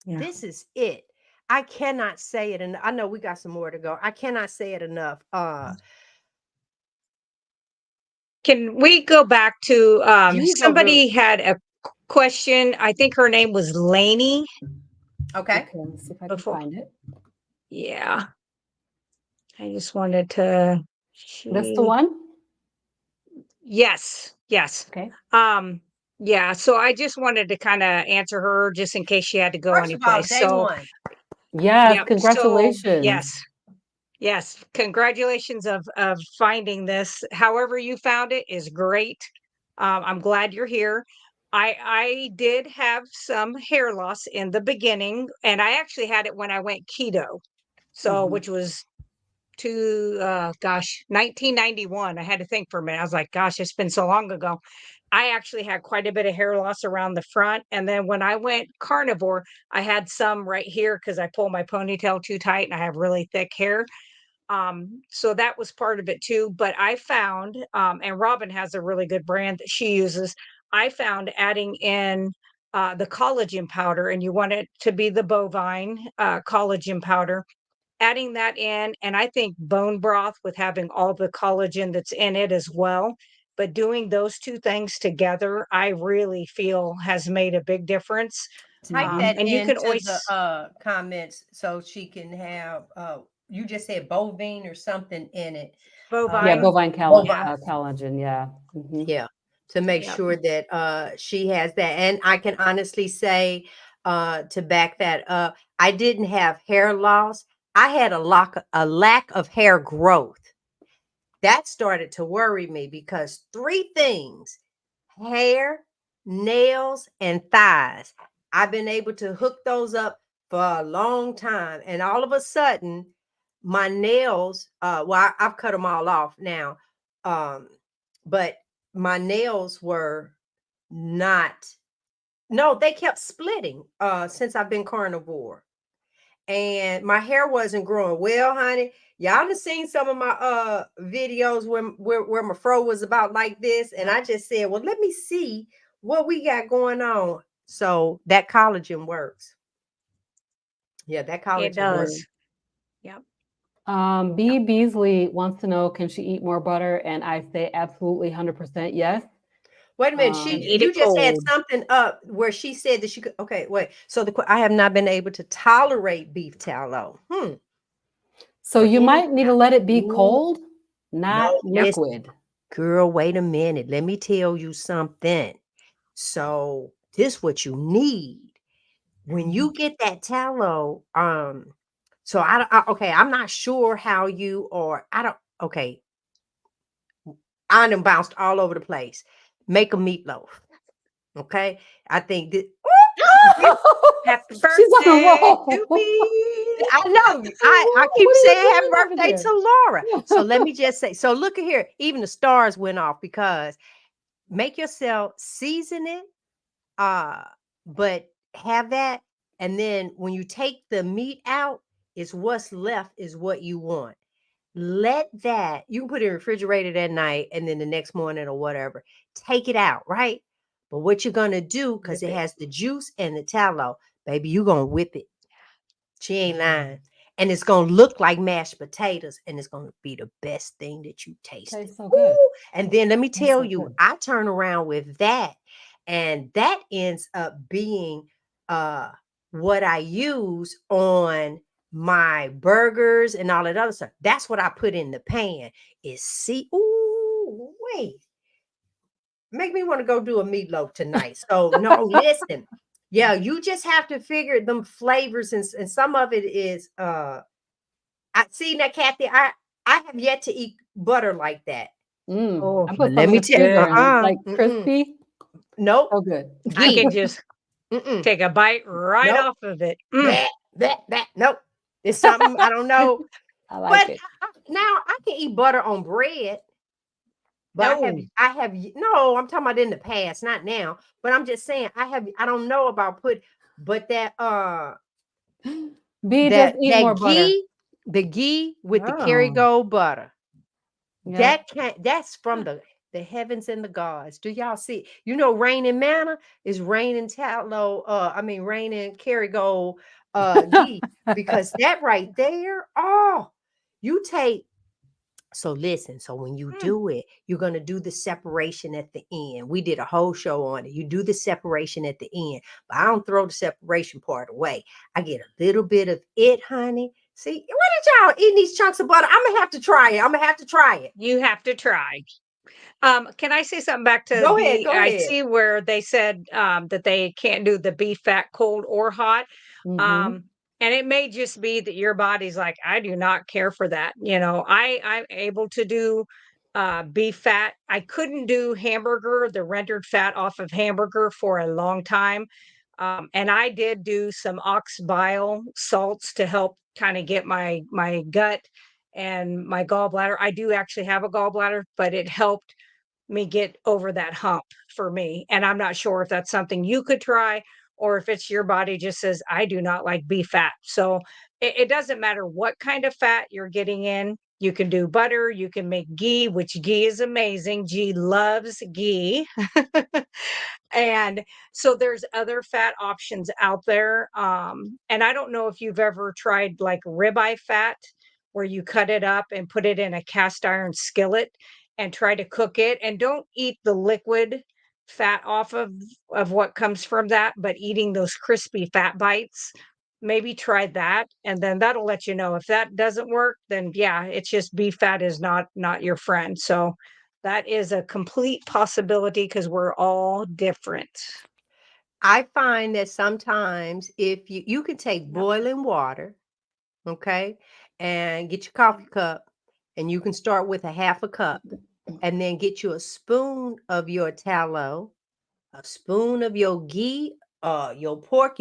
Yeah. This is it. I cannot say it, and I know we got some more to go. I cannot say it enough. Can we go back to These are real. somebody had a question. I think her name was Lainey Okay. Okay, let's see if I can before. find it. Yeah. I just wanted to That's the one? Yes. Yes. Okay. Yeah, so I just wanted to kind of answer her just in case she had to go First of all, anyplace. day So, one. Yes, yep. So congratulations. yes. Yes, congratulations of finding this. However you found it is great. I'm glad you're here. I did have some hair loss in the beginning, and I actually had it when I went keto. So, Mhm. which was 1991. I had to think for a minute. I was like, gosh, it's been so long ago. I actually had quite a bit of hair loss around the front. And then when I went carnivore, I had some right here because I pull my ponytail too tight and I have really thick hair. So that was part of it too. But I found, and Robin has a really good brand that she uses. I found adding in the collagen powder, and you want it to be the bovine collagen powder, adding that in, and I think bone broth with having all the collagen that's in it as well. But doing those two things together, I really feel has made a big difference. Type Mhm. that And you can into always the comments so she can have you just said bovine or something in it. Yeah, bovine. bovine Bovine. Yeah. collagen, yeah. Mhm. Yeah, to make Yep. sure that she has that. And I can honestly say to back that up, I didn't have hair loss. I had a lack of hair growth. That started to worry me because 3 things: hair, nails, and thighs. I've been able to hook those up for a long time. And all of a sudden, my nails, I've cut them all off now. But my nails were not, no, they kept splitting since I've been carnivore. And my hair wasn't growing. Well, honey, y'all done seen some of my videos where my fro was about like this. And I just said, well, let me see what we got going on. So that collagen works. Yeah, that It collagen works. does. Yep. B. Beasley wants to know, can she eat more butter? And I say absolutely 100% yes. Wait a minute. And eat You it just had cold. something up where she said that she could. Okay, wait. So I have not been able to tolerate beef tallow. So For you any, might need to let it be ooh, cold, not no, Yep. liquid. girl, wait a minute. Let me tell you something. So this what you need when you get that tallow. So okay, I'm not sure how you or I don't. Okay, I done bounced all over the place. Make a meatloaf. Okay, I think that. Happy She's on a birthday to roll. me. I know. I keep What are saying you happy doing over birthday there? to Laura. So let me just say. So look at here. Even the stars went off because make yourself season it. But have that, and then when you take the meat out, it's what's left is what you want. Let that, you can put it in the refrigerator that night and then the next morning or whatever. Take it out, right? But what you're gonna do, because Whip it it. has the juice and the tallow, baby, you're gonna whip it. She ain't lying. And it's gonna look like mashed potatoes, and it's gonna be the best thing that you tasted. Tastes so good. Ooh, and then let me Tastes tell so you, good. I turn around with that, and that ends up being what I use on my burgers and all that other stuff. That's what I put in the pan. Is see, ooh, wait, make me want to go do a meatloaf tonight. So no, listen. Yeah, you just have to figure them flavors, and some of it is I see now, Kathy. I have yet to eat butter like that. Oh, I But put let some me in the tell you, freezer and it's like mm-mm. crispy. Nope. So good. I Ghee. can just Mm-mm. take a bite right Nope. off of it. Mm. That. Nope. It's something I don't know. I like But it. now I can eat butter on bread. But No, no, I'm talking about in the past, not now. But I'm just saying I don't know about but B, just eat more butter. the ghee with the oh, Kerrygold butter. Yeah. That's from the heavens and the gods. Do y'all see? You know, rain and manna is rain and tallow. Rain and Kerrygold ghee, because that right there. Oh, you take. So listen. So when you mm. do it, you're gonna do the separation at the end. We did a whole show on it. You do the separation at the end, but I don't throw the separation part away. I get a little bit of it, honey. See, what did y'all eating these chunks of butter? I'm gonna have to try it. I'm gonna have to try it. You have to try. Can I say something back to Go ahead. I see where they said that they can't do the beef fat cold or hot. Mhm. Um, and it may just be that your body's like, I do not care for that. You know, I'm able to do beef fat. I couldn't do hamburger, the rendered fat off of hamburger for a long time. And I did do some ox bile salts to help kind of get my gut and my gallbladder. I do actually have a gallbladder, but it helped me get over that hump for me. And I'm not sure if that's something you could try or if it's your body just says, I do not like beef fat. So it doesn't matter what kind of fat you're getting in. You can do butter, you can make ghee, which ghee is amazing. Ghee loves ghee. And so there's other fat options out there. And I don't know if you've ever tried like ribeye fat, where you cut it up and put it in a cast iron skillet and try to cook it. And don't eat the liquid fat off of what comes from that, but eating those crispy fat bites. Maybe try that, and then that'll let you know if that doesn't work. Then yeah, it's just beef fat is not your friend. So that is a complete possibility because we're all different. I find that sometimes if you can take Yep. boiling water, okay, and get your coffee cup, and you can start with a half a cup, and then get you a spoon of your tallow, a spoon of your ghee, your pork,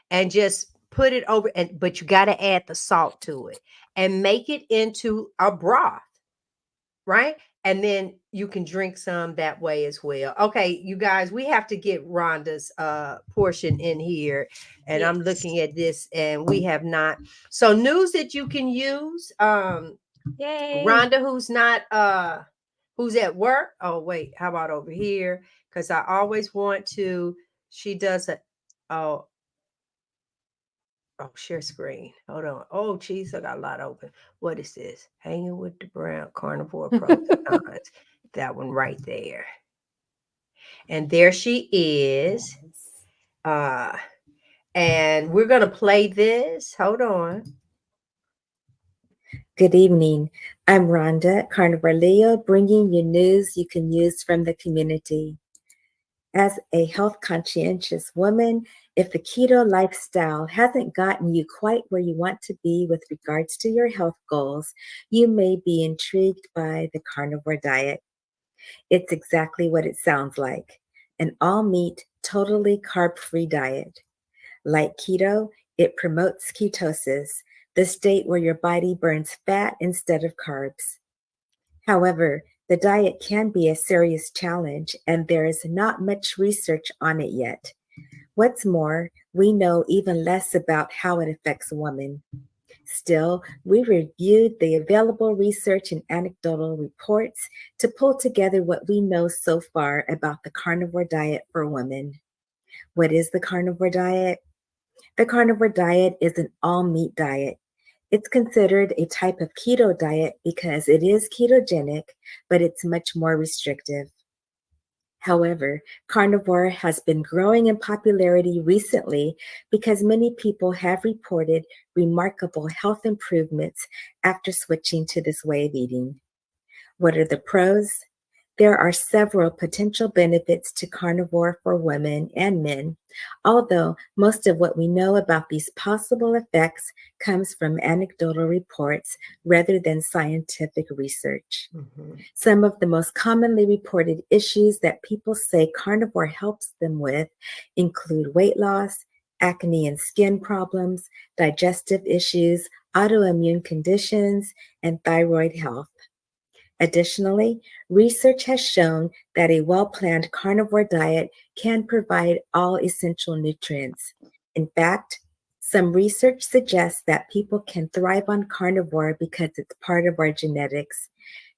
and just put it over. But you got to add the salt to it and make it into a broth, right? And then you can drink some that way as well. Okay, you guys, we have to get Rhonda's portion in here. And I'm Yes. looking at this and we have not. So news that you can use. Yay. Rhonda, who's at work. Oh, wait, how about over here? Because I always want to, she does a share screen. Hold on. Oh, geez, I got a lot open. What is this? Hanging with the brown carnivore pros and cons. That one right there. And there she is. And we're going to play this. Hold on. Good evening. I'm Rhonda, Carnivore Leo, bringing you news you can use from the community. As a health conscientious woman, if the keto lifestyle hasn't gotten you quite where you want to be with regards to your health goals, you may be intrigued by the carnivore diet. It's exactly what it sounds like, an all-meat, totally carb-free diet. Like keto, it promotes ketosis, the state where your body burns fat instead of carbs. However, the diet can be a serious challenge, and there is not much research on it yet. What's more, we know even less about how it affects women. Still, we reviewed the available research and anecdotal reports to pull together what we know so far about the carnivore diet for women. What is the carnivore diet? The carnivore diet is an all-meat diet. It's considered a type of keto diet because it is ketogenic, but it's much more restrictive. However, carnivore has been growing in popularity recently because many people have reported remarkable health improvements after switching to this way of eating. What are the pros? There are several potential benefits to carnivore for women and men, although most of what we know about these possible effects comes from anecdotal reports rather than scientific research. Mhm. Some of the most commonly reported issues that people say carnivore helps them with include weight loss, acne and skin problems, digestive issues, autoimmune conditions, and thyroid health. Additionally, research has shown that a well-planned carnivore diet can provide all essential nutrients. In fact, some research suggests that people can thrive on carnivore because it's part of our genetics.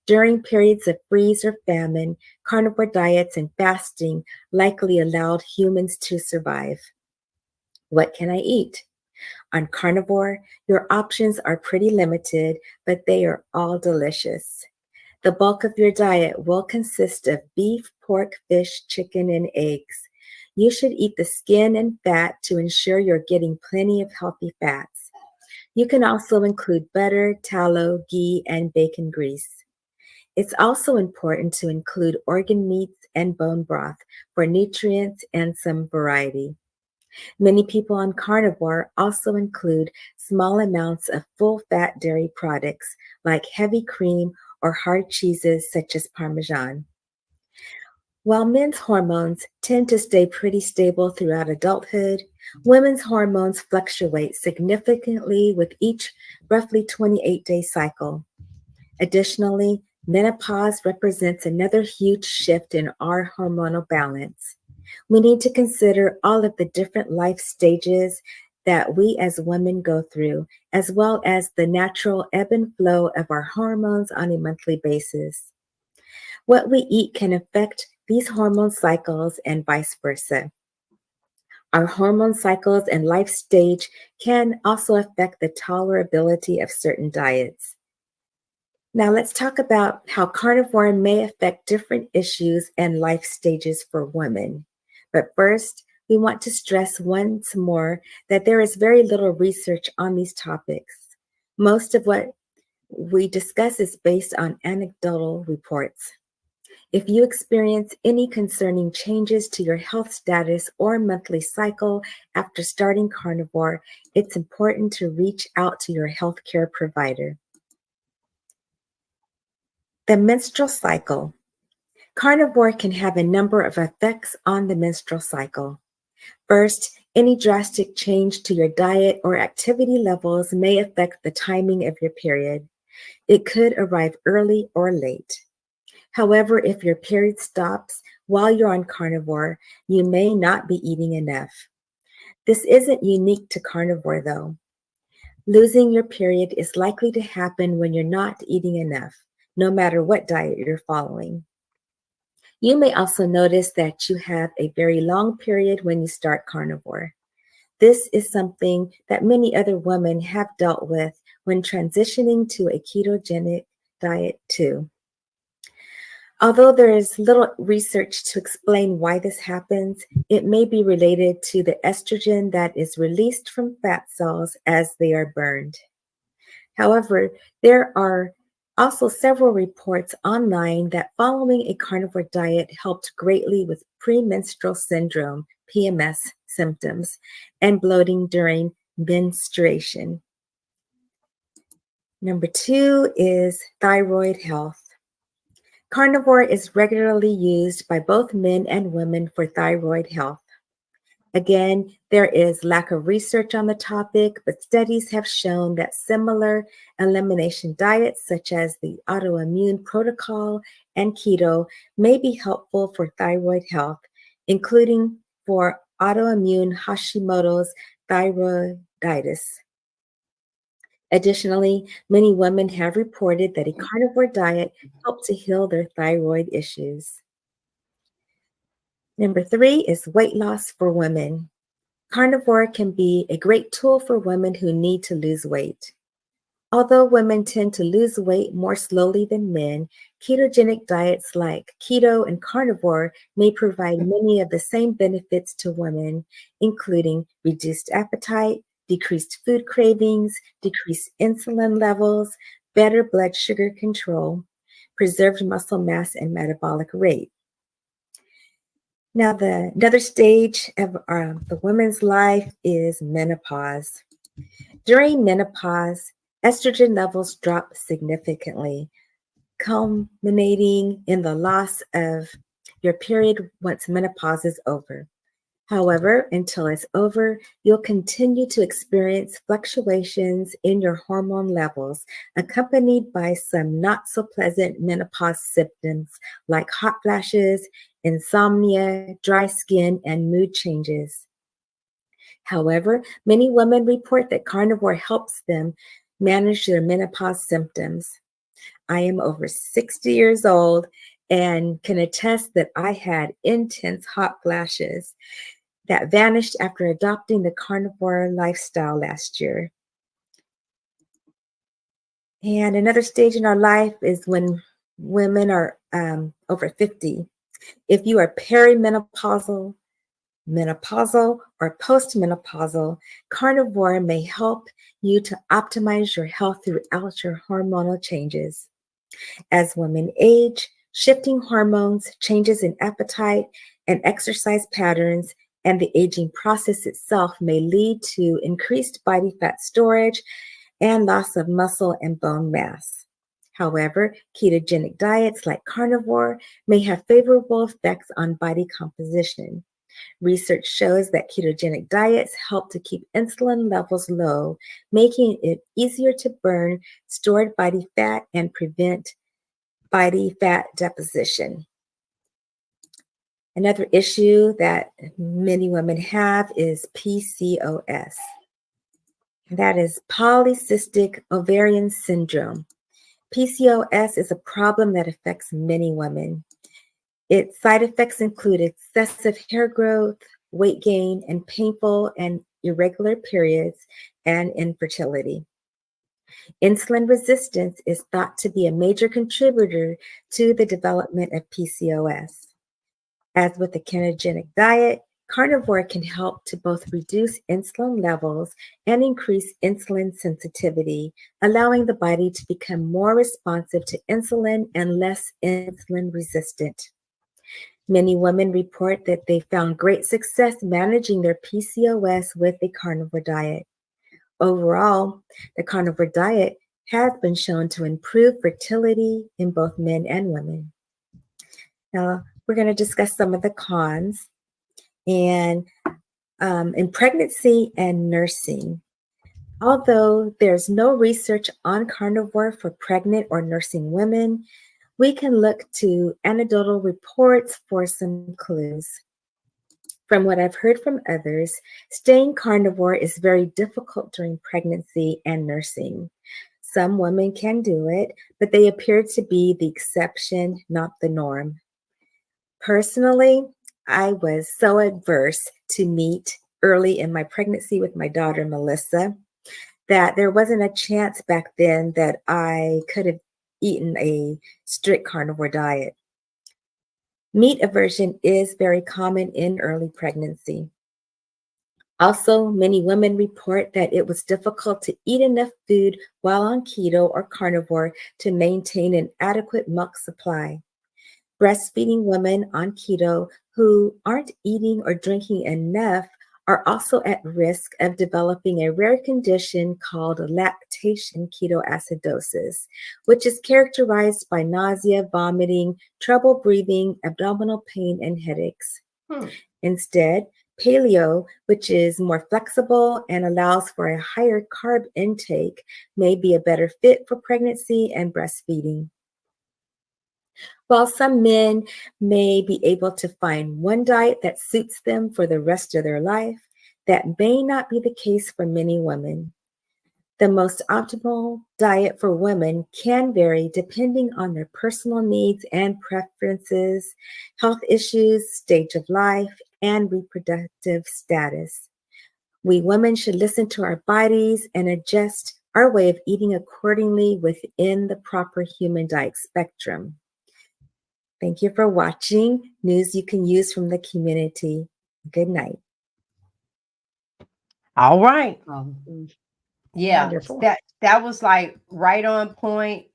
During periods of freeze or famine, carnivore diets and fasting likely allowed humans to survive. What can I eat? On carnivore, your options are pretty limited, but they are all delicious. The bulk of your diet will consist of beef, pork, fish, chicken, and eggs. You should eat the skin and fat to ensure you're getting plenty of healthy fats. You can also include butter, tallow, ghee, and bacon grease. It's also important to include organ meats and bone broth for nutrients and some variety. Many people on carnivore also include small amounts of full-fat dairy products like heavy cream or hard cheeses such as Parmesan. While men's hormones tend to stay pretty stable throughout adulthood, women's hormones fluctuate significantly with each roughly 28-day cycle. Additionally, menopause represents another huge shift in our hormonal balance. We need to consider all of the different life stages that we as women go through, as well as the natural ebb and flow of our hormones on a monthly basis. What we eat can affect these hormone cycles and vice versa. Our hormone cycles and life stage can also affect the tolerability of certain diets. Now let's talk about how carnivore may affect different issues and life stages for women. But first, we want to stress once more that there is very little research on these topics. Most of what we discuss is based on anecdotal reports. If you experience any concerning changes to your health status or monthly cycle after starting carnivore, it's important to reach out to your healthcare provider. The menstrual cycle. Carnivore can have a number of effects on the menstrual cycle. First, any drastic change to your diet or activity levels may affect the timing of your period. It could arrive early or late. However, if your period stops while you're on carnivore, you may not be eating enough. This isn't unique to carnivore, though. Losing your period is likely to happen when you're not eating enough, no matter what diet you're following. You may also notice that you have a very long period when you start carnivore. This is something that many other women have dealt with when transitioning to a ketogenic diet too. Although there is little research to explain why this happens, it may be related to the estrogen that is released from fat cells as they are burned. However, there are also several reports online that following a carnivore diet helped greatly with premenstrual syndrome, PMS symptoms, and bloating during menstruation. Number 2 is thyroid health. Carnivore is regularly used by both men and women for thyroid health. Again, there is lack of research on the topic, but studies have shown that similar elimination diets, such as the autoimmune protocol and keto, may be helpful for thyroid health, including for autoimmune Hashimoto's thyroiditis. Additionally, many women have reported that a carnivore diet helped to heal their thyroid issues. Number 3 is weight loss for women. Carnivore can be a great tool for women who need to lose weight. Although women tend to lose weight more slowly than men, ketogenic diets like keto and carnivore may provide many of the same benefits to women, including reduced appetite, decreased food cravings, decreased insulin levels, better blood sugar control, preserved muscle mass, and metabolic rate. Now, another stage of the woman's life is menopause. During menopause, estrogen levels drop significantly, culminating in the loss of your period once menopause is over. However, until it's over, you'll continue to experience fluctuations in your hormone levels, accompanied by some not so pleasant menopause symptoms like hot flashes, insomnia, dry skin, and mood changes. However, many women report that carnivore helps them manage their menopause symptoms. I am over 60 years old and can attest that I had intense hot flashes that vanished after adopting the carnivore lifestyle last year. And another stage in our life is when women are over 50. If you are perimenopausal, menopausal, or postmenopausal, carnivore may help you to optimize your health throughout your hormonal changes. As women age, shifting hormones, changes in appetite and exercise patterns, and the aging process itself may lead to increased body fat storage and loss of muscle and bone mass. However, ketogenic diets like carnivore may have favorable effects on body composition. Research shows that ketogenic diets help to keep insulin levels low, making it easier to burn stored body fat and prevent body fat deposition. Another issue that many women have is PCOS. That is polycystic ovarian syndrome. PCOS is a problem that affects many women. Its side effects include excessive hair growth, weight gain, and painful and irregular periods, and infertility. Insulin resistance is thought to be a major contributor to the development of PCOS. As with the ketogenic diet, carnivore can help to both reduce insulin levels and increase insulin sensitivity, allowing the body to become more responsive to insulin and less insulin resistant. Many women report that they found great success managing their PCOS with a carnivore diet. Overall, the carnivore diet has been shown to improve fertility in both men and women. Now, we're going to discuss some of the cons. And in pregnancy and nursing, although there's no research on carnivore for pregnant or nursing women, we can look to anecdotal reports for some clues. From what I've heard from others, staying carnivore is very difficult during pregnancy and nursing. Some women can do it, but they appear to be the exception, not the norm. Personally, I was so adverse to meat early in my pregnancy with my daughter, Melissa, that there wasn't a chance back then that I could have eaten a strict carnivore diet. Meat aversion is very common in early pregnancy. Also, many women report that it was difficult to eat enough food while on keto or carnivore to maintain an adequate milk supply. Breastfeeding women on keto who aren't eating or drinking enough are also at risk of developing a rare condition called lactation ketoacidosis, which is characterized by nausea, vomiting, trouble breathing, abdominal pain, and headaches. Instead, paleo, which is more flexible and allows for a higher carb intake, may be a better fit for pregnancy and breastfeeding. While some men may be able to find one diet that suits them for the rest of their life, that may not be the case for many women. The most optimal diet for women can vary depending on their personal needs and preferences, health issues, stage of life, and reproductive status. We women should listen to our bodies and adjust our way of eating accordingly within the proper human diet spectrum. Thank you for watching News You Can Use from the Community. Good night. All right. Yeah, Wonderful. that was like right on point.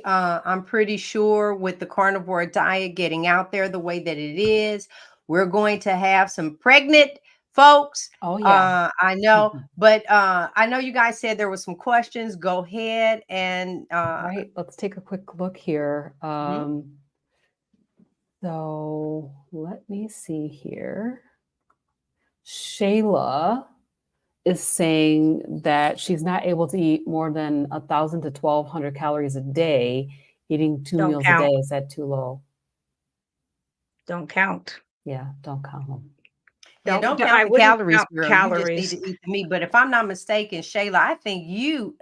I'm pretty sure with the carnivore diet getting out there the way that it is, we're going to have some pregnant folks. Oh yeah. I know, Mhm. but I know you guys said there were some questions. Go ahead and Right. Let's take a quick look here. mhm. So let me see here. Shayla is saying that she's not able to eat more than 1,000 to 1,200 calories a day. Eating 2 Don't meals a count. day, is that too low? Don't count. Yeah, don't count them. Yeah, don't I count the wouldn't calories, count girl. You just need calories. to eat the meat. But if I'm not mistaken, Shayla, I think you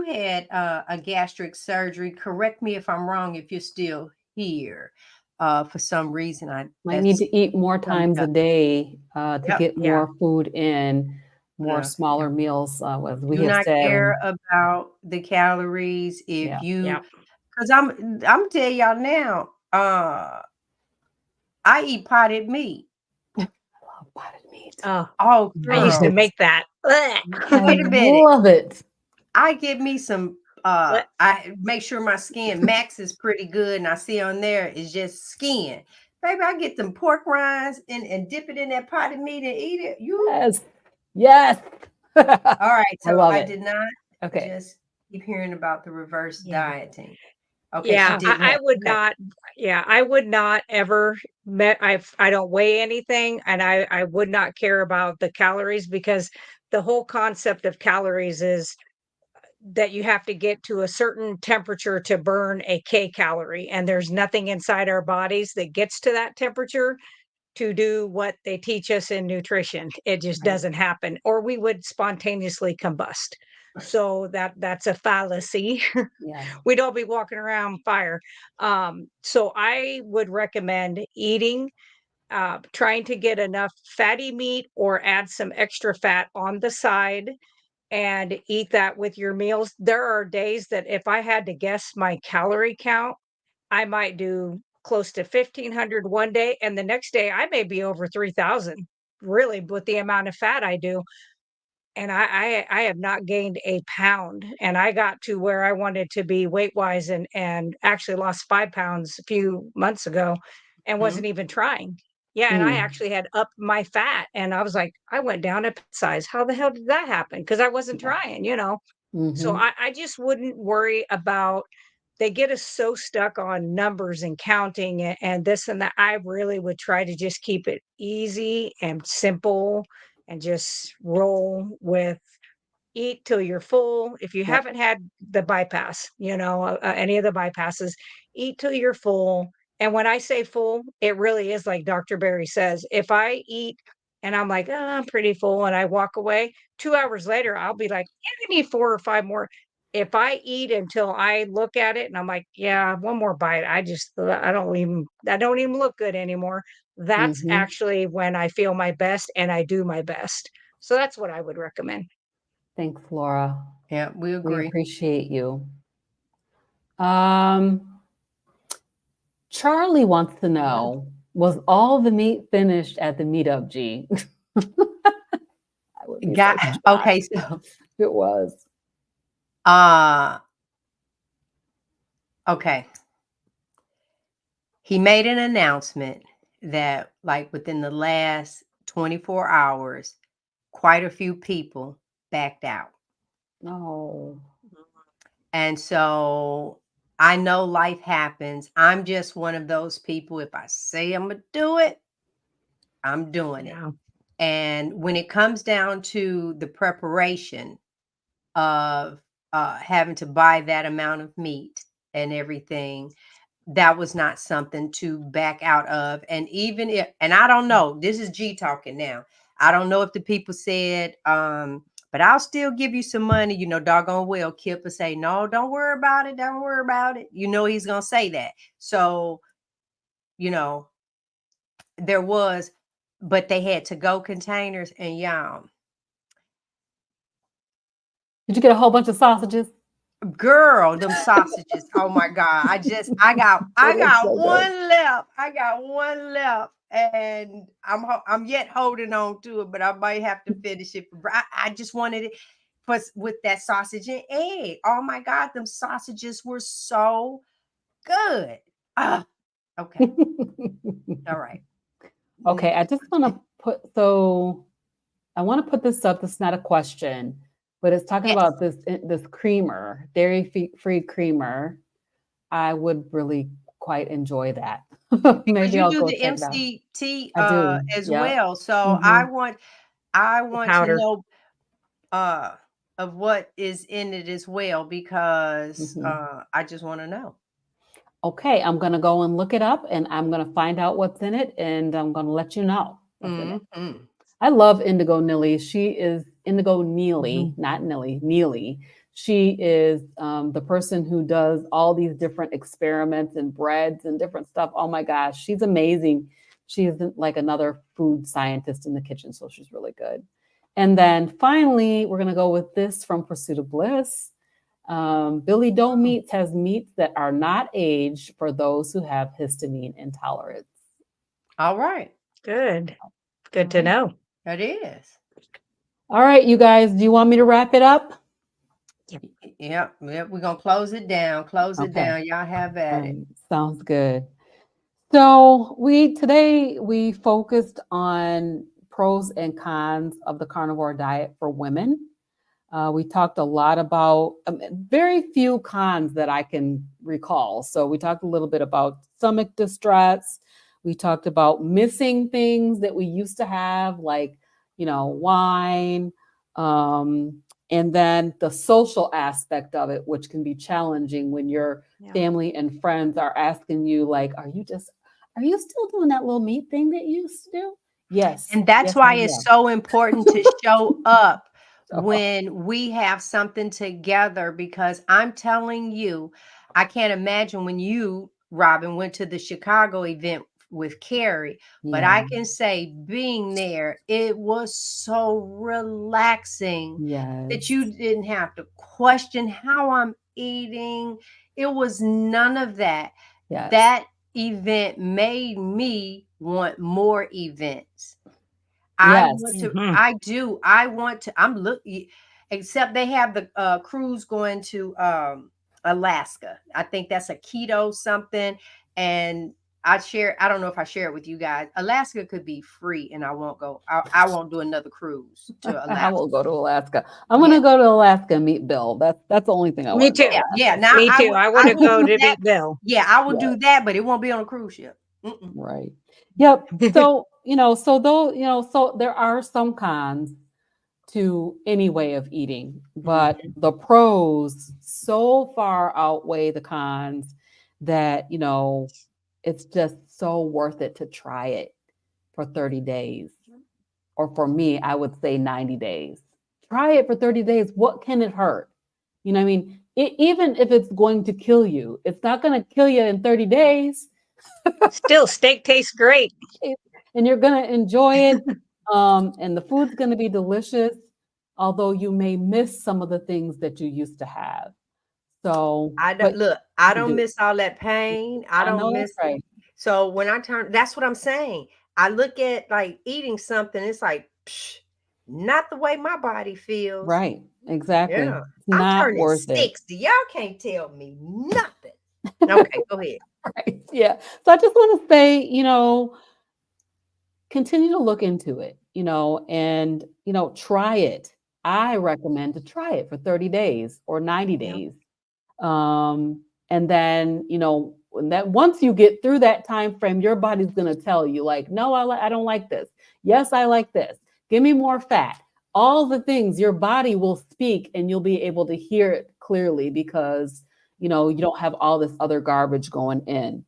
had a gastric surgery. Correct me if I'm wrong. If you're still here, for some reason, Might need that's to eat more coming times a up. day to Yep. get Yeah. more food in, more Yeah. smaller meals, as we Do have not said. care about the calories. If Yeah, you, Yeah. because I'm tell y'all now. I eat potted meat. I love potted meat. Oh, Oh, I used Love to girl. it. make that. Ugh. I Wait a minute. love it. I get me some Ugh. I make sure my skin max is pretty good and I see on there is just skin. Baby, I get them pork rinds and dip it in that potted meat and eat it. You Yes. Yes. all right, I so love I it. did not Okay. just keep hearing about the reverse Yeah. dieting. Okay, she Yeah. Oh, didn't I have would okay. not. Yeah. I would not ever I don't weigh anything, and I would not care about the calories, because the whole concept of calories is that you have to get to a certain temperature to burn a calorie, and there's nothing inside our bodies that gets to that temperature to do what they teach us in nutrition. It just Right. doesn't happen, or we would spontaneously combust. So that's a fallacy. yeah. We'd all be walking around fire. So I would recommend eating, trying to get enough fatty meat or add some extra fat on the side and eat that with your meals. There are days that if I had to guess my calorie count, I might do close to 1,500 one day, and the next day I may be over 3,000, really, with the amount of fat I do. And I have not gained a pound, and I got to where I wanted to be weight-wise, and actually lost 5 pounds a few months ago and Mhm. wasn't even trying. Yeah, and I Mm. actually had upped my fat, and I was like, I went down a size. How the hell did that happen? Because I wasn't Yeah. trying, you know? So Mm-hmm. I just wouldn't worry about, they get us so stuck on numbers and counting and this and that. I really would try to just keep it easy and simple and just roll with eat till you're full. If you Yep. haven't had the bypass, any of the bypasses, eat till you're full. And when I say full, it really is like Dr. Berry says. If I eat and I'm like, oh, I'm pretty full, and I walk away, 2 hours later, I'll be like, yeah, I need 4 or 5 more. If I eat until I look at it and I'm like, yeah, one more bite, I don't even look good anymore. That's Mm-hmm. actually when I feel my best and I do my best. So that's what I would recommend. Thanks, Laura. Yeah, we We agree. appreciate you. Charlie wants to know, was all the meat finished at the meetup, G? I would be so shocked Okay, so if it was. okay. He made an announcement that like within the last 24 hours, quite a few people backed out. No. And so I know life happens. I'm just one of those people. If I say I'm going to do it, I'm doing it. Yeah. And when it comes down to the preparation of having to buy that amount of meat and everything, that was not something to back out of. And even if, and I don't know, this is G talking now. I don't know if the people said, but I'll still give you some money, doggone well. Kip will say, no, don't worry about it. Don't worry about it. He's going to say that. So, there was, but they had to go containers and y'all. Did you get a whole bunch of sausages? Girl, them sausages. Oh my God. I got It looks so good. one left. I got one left. And I'm yet holding on to it, but I might have to finish it. I just wanted it. with that sausage and egg. Oh my God, them sausages were so good. Ah, okay. All right. Okay, I Next just want to I want to put this up. This is not a question, but it's talking Yes. about this creamer, dairy-free creamer. I would really quite enjoy that. Because Maybe you I'll do go the check it out. MCT I do. as Yep. well. So Mhm. I The want to powder. know of what is in it as well, because Mhm. I just want to know. Okay, I'm gonna go and look it up, and I'm gonna find out what's in it, and I'm gonna let you know what's in it. Mm-hmm. I love Indigo Nilly. She is Indigo Neely, Mhm. not Nilly, Neely. She is the person who does all these different experiments and breads and different stuff. Oh my gosh, she's amazing. She's like another food scientist in the kitchen, so she's really good. And then finally, we're gonna go with this from Pursuit of Bliss. Billy Doe Meats has meats that are not aged for those who have histamine intolerance. All right. Good. Good to know. That is. All right, you guys, do you want me to wrap it up? Yep. We're gonna close it down. Close it Okay. down. Y'all have at it. Sounds good. So today we focused on pros and cons of the carnivore diet for women. We talked a lot about very few cons that I can recall. So we talked a little bit about stomach distress. We talked about missing things that we used to have, like, wine. And then the social aspect of it, which can be challenging when your Yeah. family and friends are asking you, like, are you still doing that little meat thing that you used to do? Yes. And that's Yes, why I it's am. so important to show up So, when we have something together, because I'm telling you, I can't imagine when you, Robin, went to the Chicago event with Carrie, but yeah. I can say being there, it was so relaxing that Yes. you didn't have to question how I'm eating. It was none of that. Yes. That event made me want more events. I Yes. want to, Mhm. I do. I want to, I'm looking, except they have the cruise going to Alaska. I think that's a keto something. And I don't know if I share it with you guys. Alaska could be free and I won't go. I won't do another cruise to I Alaska. will go to Alaska. I'm Yeah. gonna go to Alaska and meet Bill. That's the only thing I Me want to go too. to Yeah. Alaska. Now Me too. I want I to will go do to that. meet Bill. Yeah, I will Yeah. do that, but it won't be on a cruise ship. Mm-mm. Right. Yep. So, so there are some cons to any way of eating, but the pros so far outweigh the cons that, it's just so worth it to try it for 30 days. Or for me, I would say 90 days. Try it for 30 days. What can it hurt? You know what I mean? Even if it's going to kill you, it's not going to kill you in 30 days. Still, steak tastes great. And you're going to enjoy it. And the food's going to be delicious, although you may miss some of the things that you used to have. So, I don't but look, I you don't do. miss all that pain. I I don't know that's miss it. right. So when I turn, that's what I'm saying. I look at like eating something, it's like, psh, not the way my body feels. Right. Exactly. Yeah. It's I'm not turning worth it. 60. Y'all can't tell me nothing. Okay, go ahead. Right. Yeah. So I just want to say, continue to look into it, and, try it. I recommend to try it for 30 days or 90 Yeah. days. And then, when that once you get through that time frame, your body's going to tell you, like, no, I don't like this. Yes, I like this. Give me more fat. All the things your body will speak, and you'll be able to hear it clearly because, you don't have all this other garbage going in.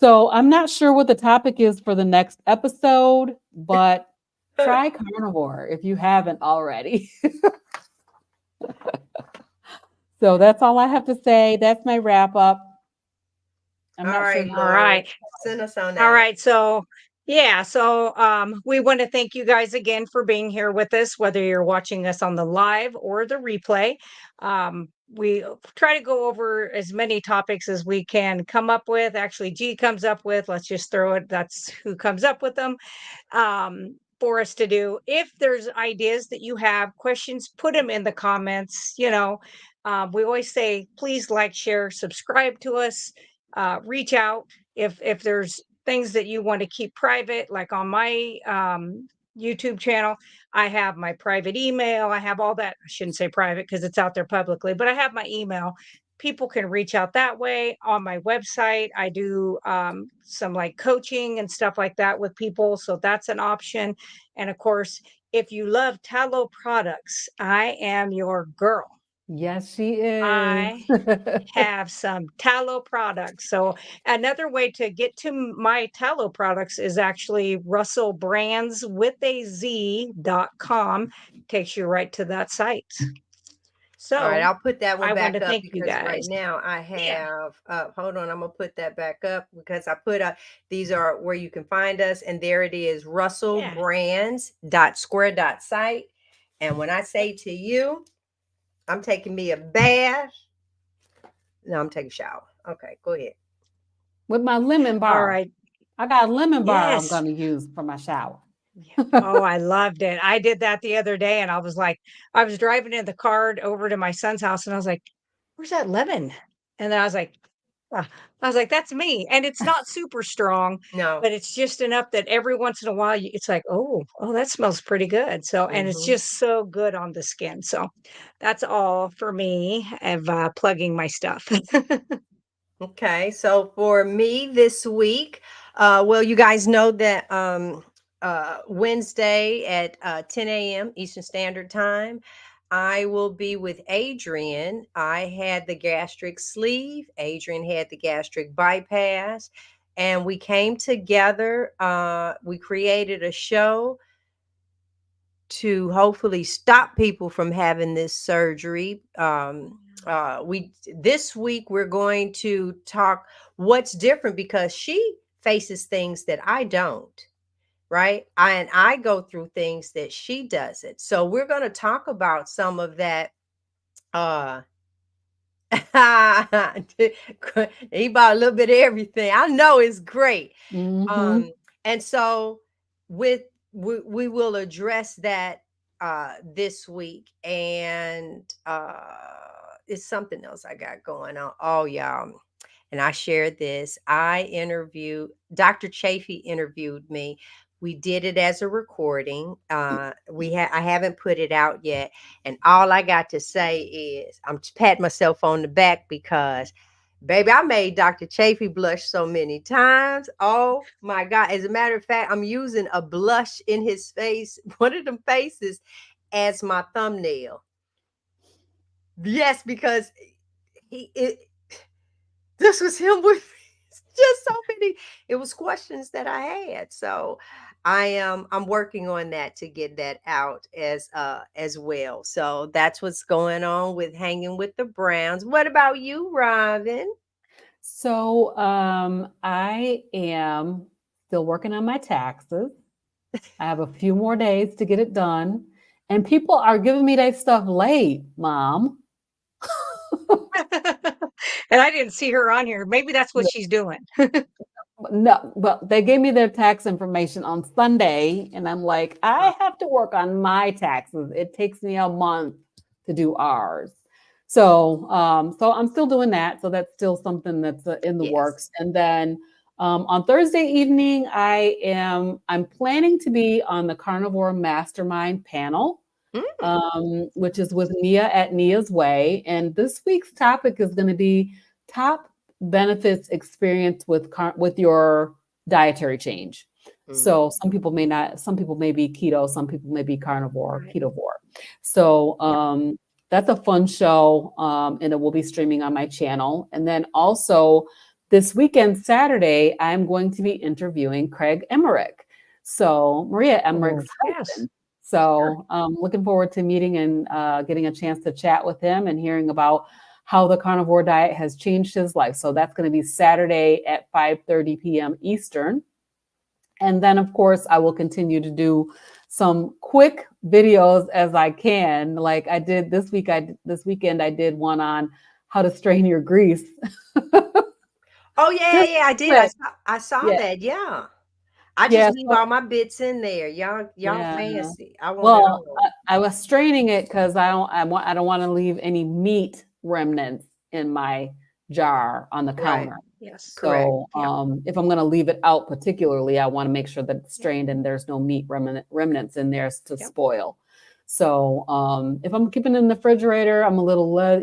So I'm not sure what the topic is for the next episode, but try carnivore if you haven't already. So that's all I have to say. That's my wrap up. I'm All not sure. right, All Lori. right. Send us on All out. right. So, yeah. So, we want to thank you guys again for being here with us, whether you're watching us on the live or the replay. We try to go over as many topics as we can come up with. Actually, G comes up with, let's just throw it. That's who comes up with them. for us to do. If there's ideas that you have, questions, put them in the comments. We always say, please like, share, subscribe to us, reach out if there's things that you want to keep private, like on my YouTube channel. I have my private email. I have all that. I shouldn't say private because it's out there publicly, but I have my email. People can reach out that way. On my website, I do some like coaching and stuff like that with people. So that's an option. And of course, if you love tallow products, I am your girl. Yes, she is. I have some tallow products. So another way to get to my tallow products is actually russellbrands with a z.com. Takes you right to that site. So all right, I'll put that I one want back to up thank you because right guys. now I Yeah. have, hold on, I'm gonna put that back up because I put these are where you can find us, and there it is, russellbrands.square.site. And when I say to you, I'm taking me a bath. No, I'm taking a shower. Okay, go ahead. With my lemon bar. All right. I got a lemon bar I'm Yes. going to use for my shower. Oh, I loved it. I did that the other day, and I was like, I was driving in the car over to my son's house, and I was like, where's that lemon? And then I was like, that's me. And it's not super strong, No. but it's just enough that every once in a while it's like, oh, that smells pretty good. So, and it's just so good on the skin. So that's all for me of plugging my stuff. Okay, so for me this week, well, you guys know that Wednesday at 10 a.m. Eastern Standard Time, I will be with Adrian. I had the gastric sleeve, Adrian had the gastric bypass, and we came together. We created a show to hopefully stop people from having this surgery. This week we're going to talk what's different because she faces things that I don't, right? I go through things that she doesn't. So we're going to talk about some of that. He bought a little bit of everything. I know it's great. Mm-hmm. And so we will address that this week, and it's something else I got going on. Oh, y'all. And I shared this. Dr. Chafee interviewed me. We did it as a recording. I haven't put it out yet. And all I got to say is I'm patting myself on the back because, baby, I made Dr. Chafee blush so many times. Oh my God. As a matter of fact, I'm using a blush in his face, one of them faces, as my thumbnail. Yes, because this was him with just so many. It was questions that I had. So I'm working on that to get that out as well. So that's what's going on with Hanging with the Browns. What about you, Robin? So I am still working on my taxes. I have a few more days to get it done. And people are giving me that stuff late, Mom. And I didn't see her on here. Maybe that's what she's doing. No, but they gave me their tax information on Sunday, and I'm like, I have to work on my taxes. It takes me a month to do ours. So I'm still doing that. So that's still something that's in the works. And then on Thursday evening, I'm planning to be on the Carnivore Mastermind panel, which is with Nia at Nia's Way. And this week's topic is going to be top benefits experience with your dietary change. So some people may be keto, some people may be carnivore, ketovore. So that's a fun show, and it will be streaming on my channel. And then also this weekend, Saturday, I'm going to be interviewing Craig Emmerich. So Maria Emmerich's husband. So looking forward to meeting and getting a chance to chat with him and hearing about how the carnivore diet has changed his life. So that's going to be Saturday at 5:30 p.m. Eastern. And then, of course, I will continue to do some quick videos as I can. Like I did this weekend, I did one on how to strain your grease. Oh, yeah, I did. I saw that. Yeah. I just Yeah, leave so all my bits in there. Y'all yeah. fancy. I want it Well, all. I was straining it because I don't want to leave any meat remnants in my jar on the Right. counter. Yes. Correct. So Yeah. if I'm going to leave it out particularly, I want to make sure that it's strained and there's no meat remnants in there to Yep. spoil. So if I'm keeping it in the refrigerator, I'm a little less,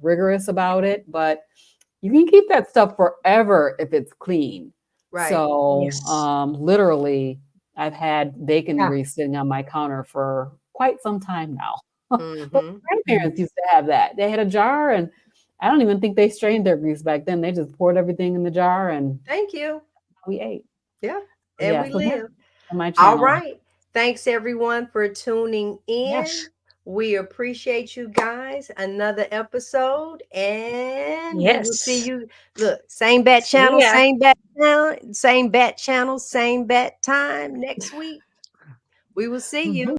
rigorous about it. But you can keep that stuff forever if it's clean. Right. So Yes. literally, I've had bacon Yeah. grease sitting on my counter for quite some time now. But my Mhm. grandparents used to have that. They had a jar, and I don't even think they strained their grease back then. They just poured everything in the jar, and Thank you. we ate. Yeah. So, And yeah, we so that's live. on my All channel. right. Thanks everyone for tuning Yes. in. We appreciate you guys. Another episode, and we will see Yes. you. Look, same bat See channel, ya. same bat channel, same bat channel, same bat time next week. We will see you.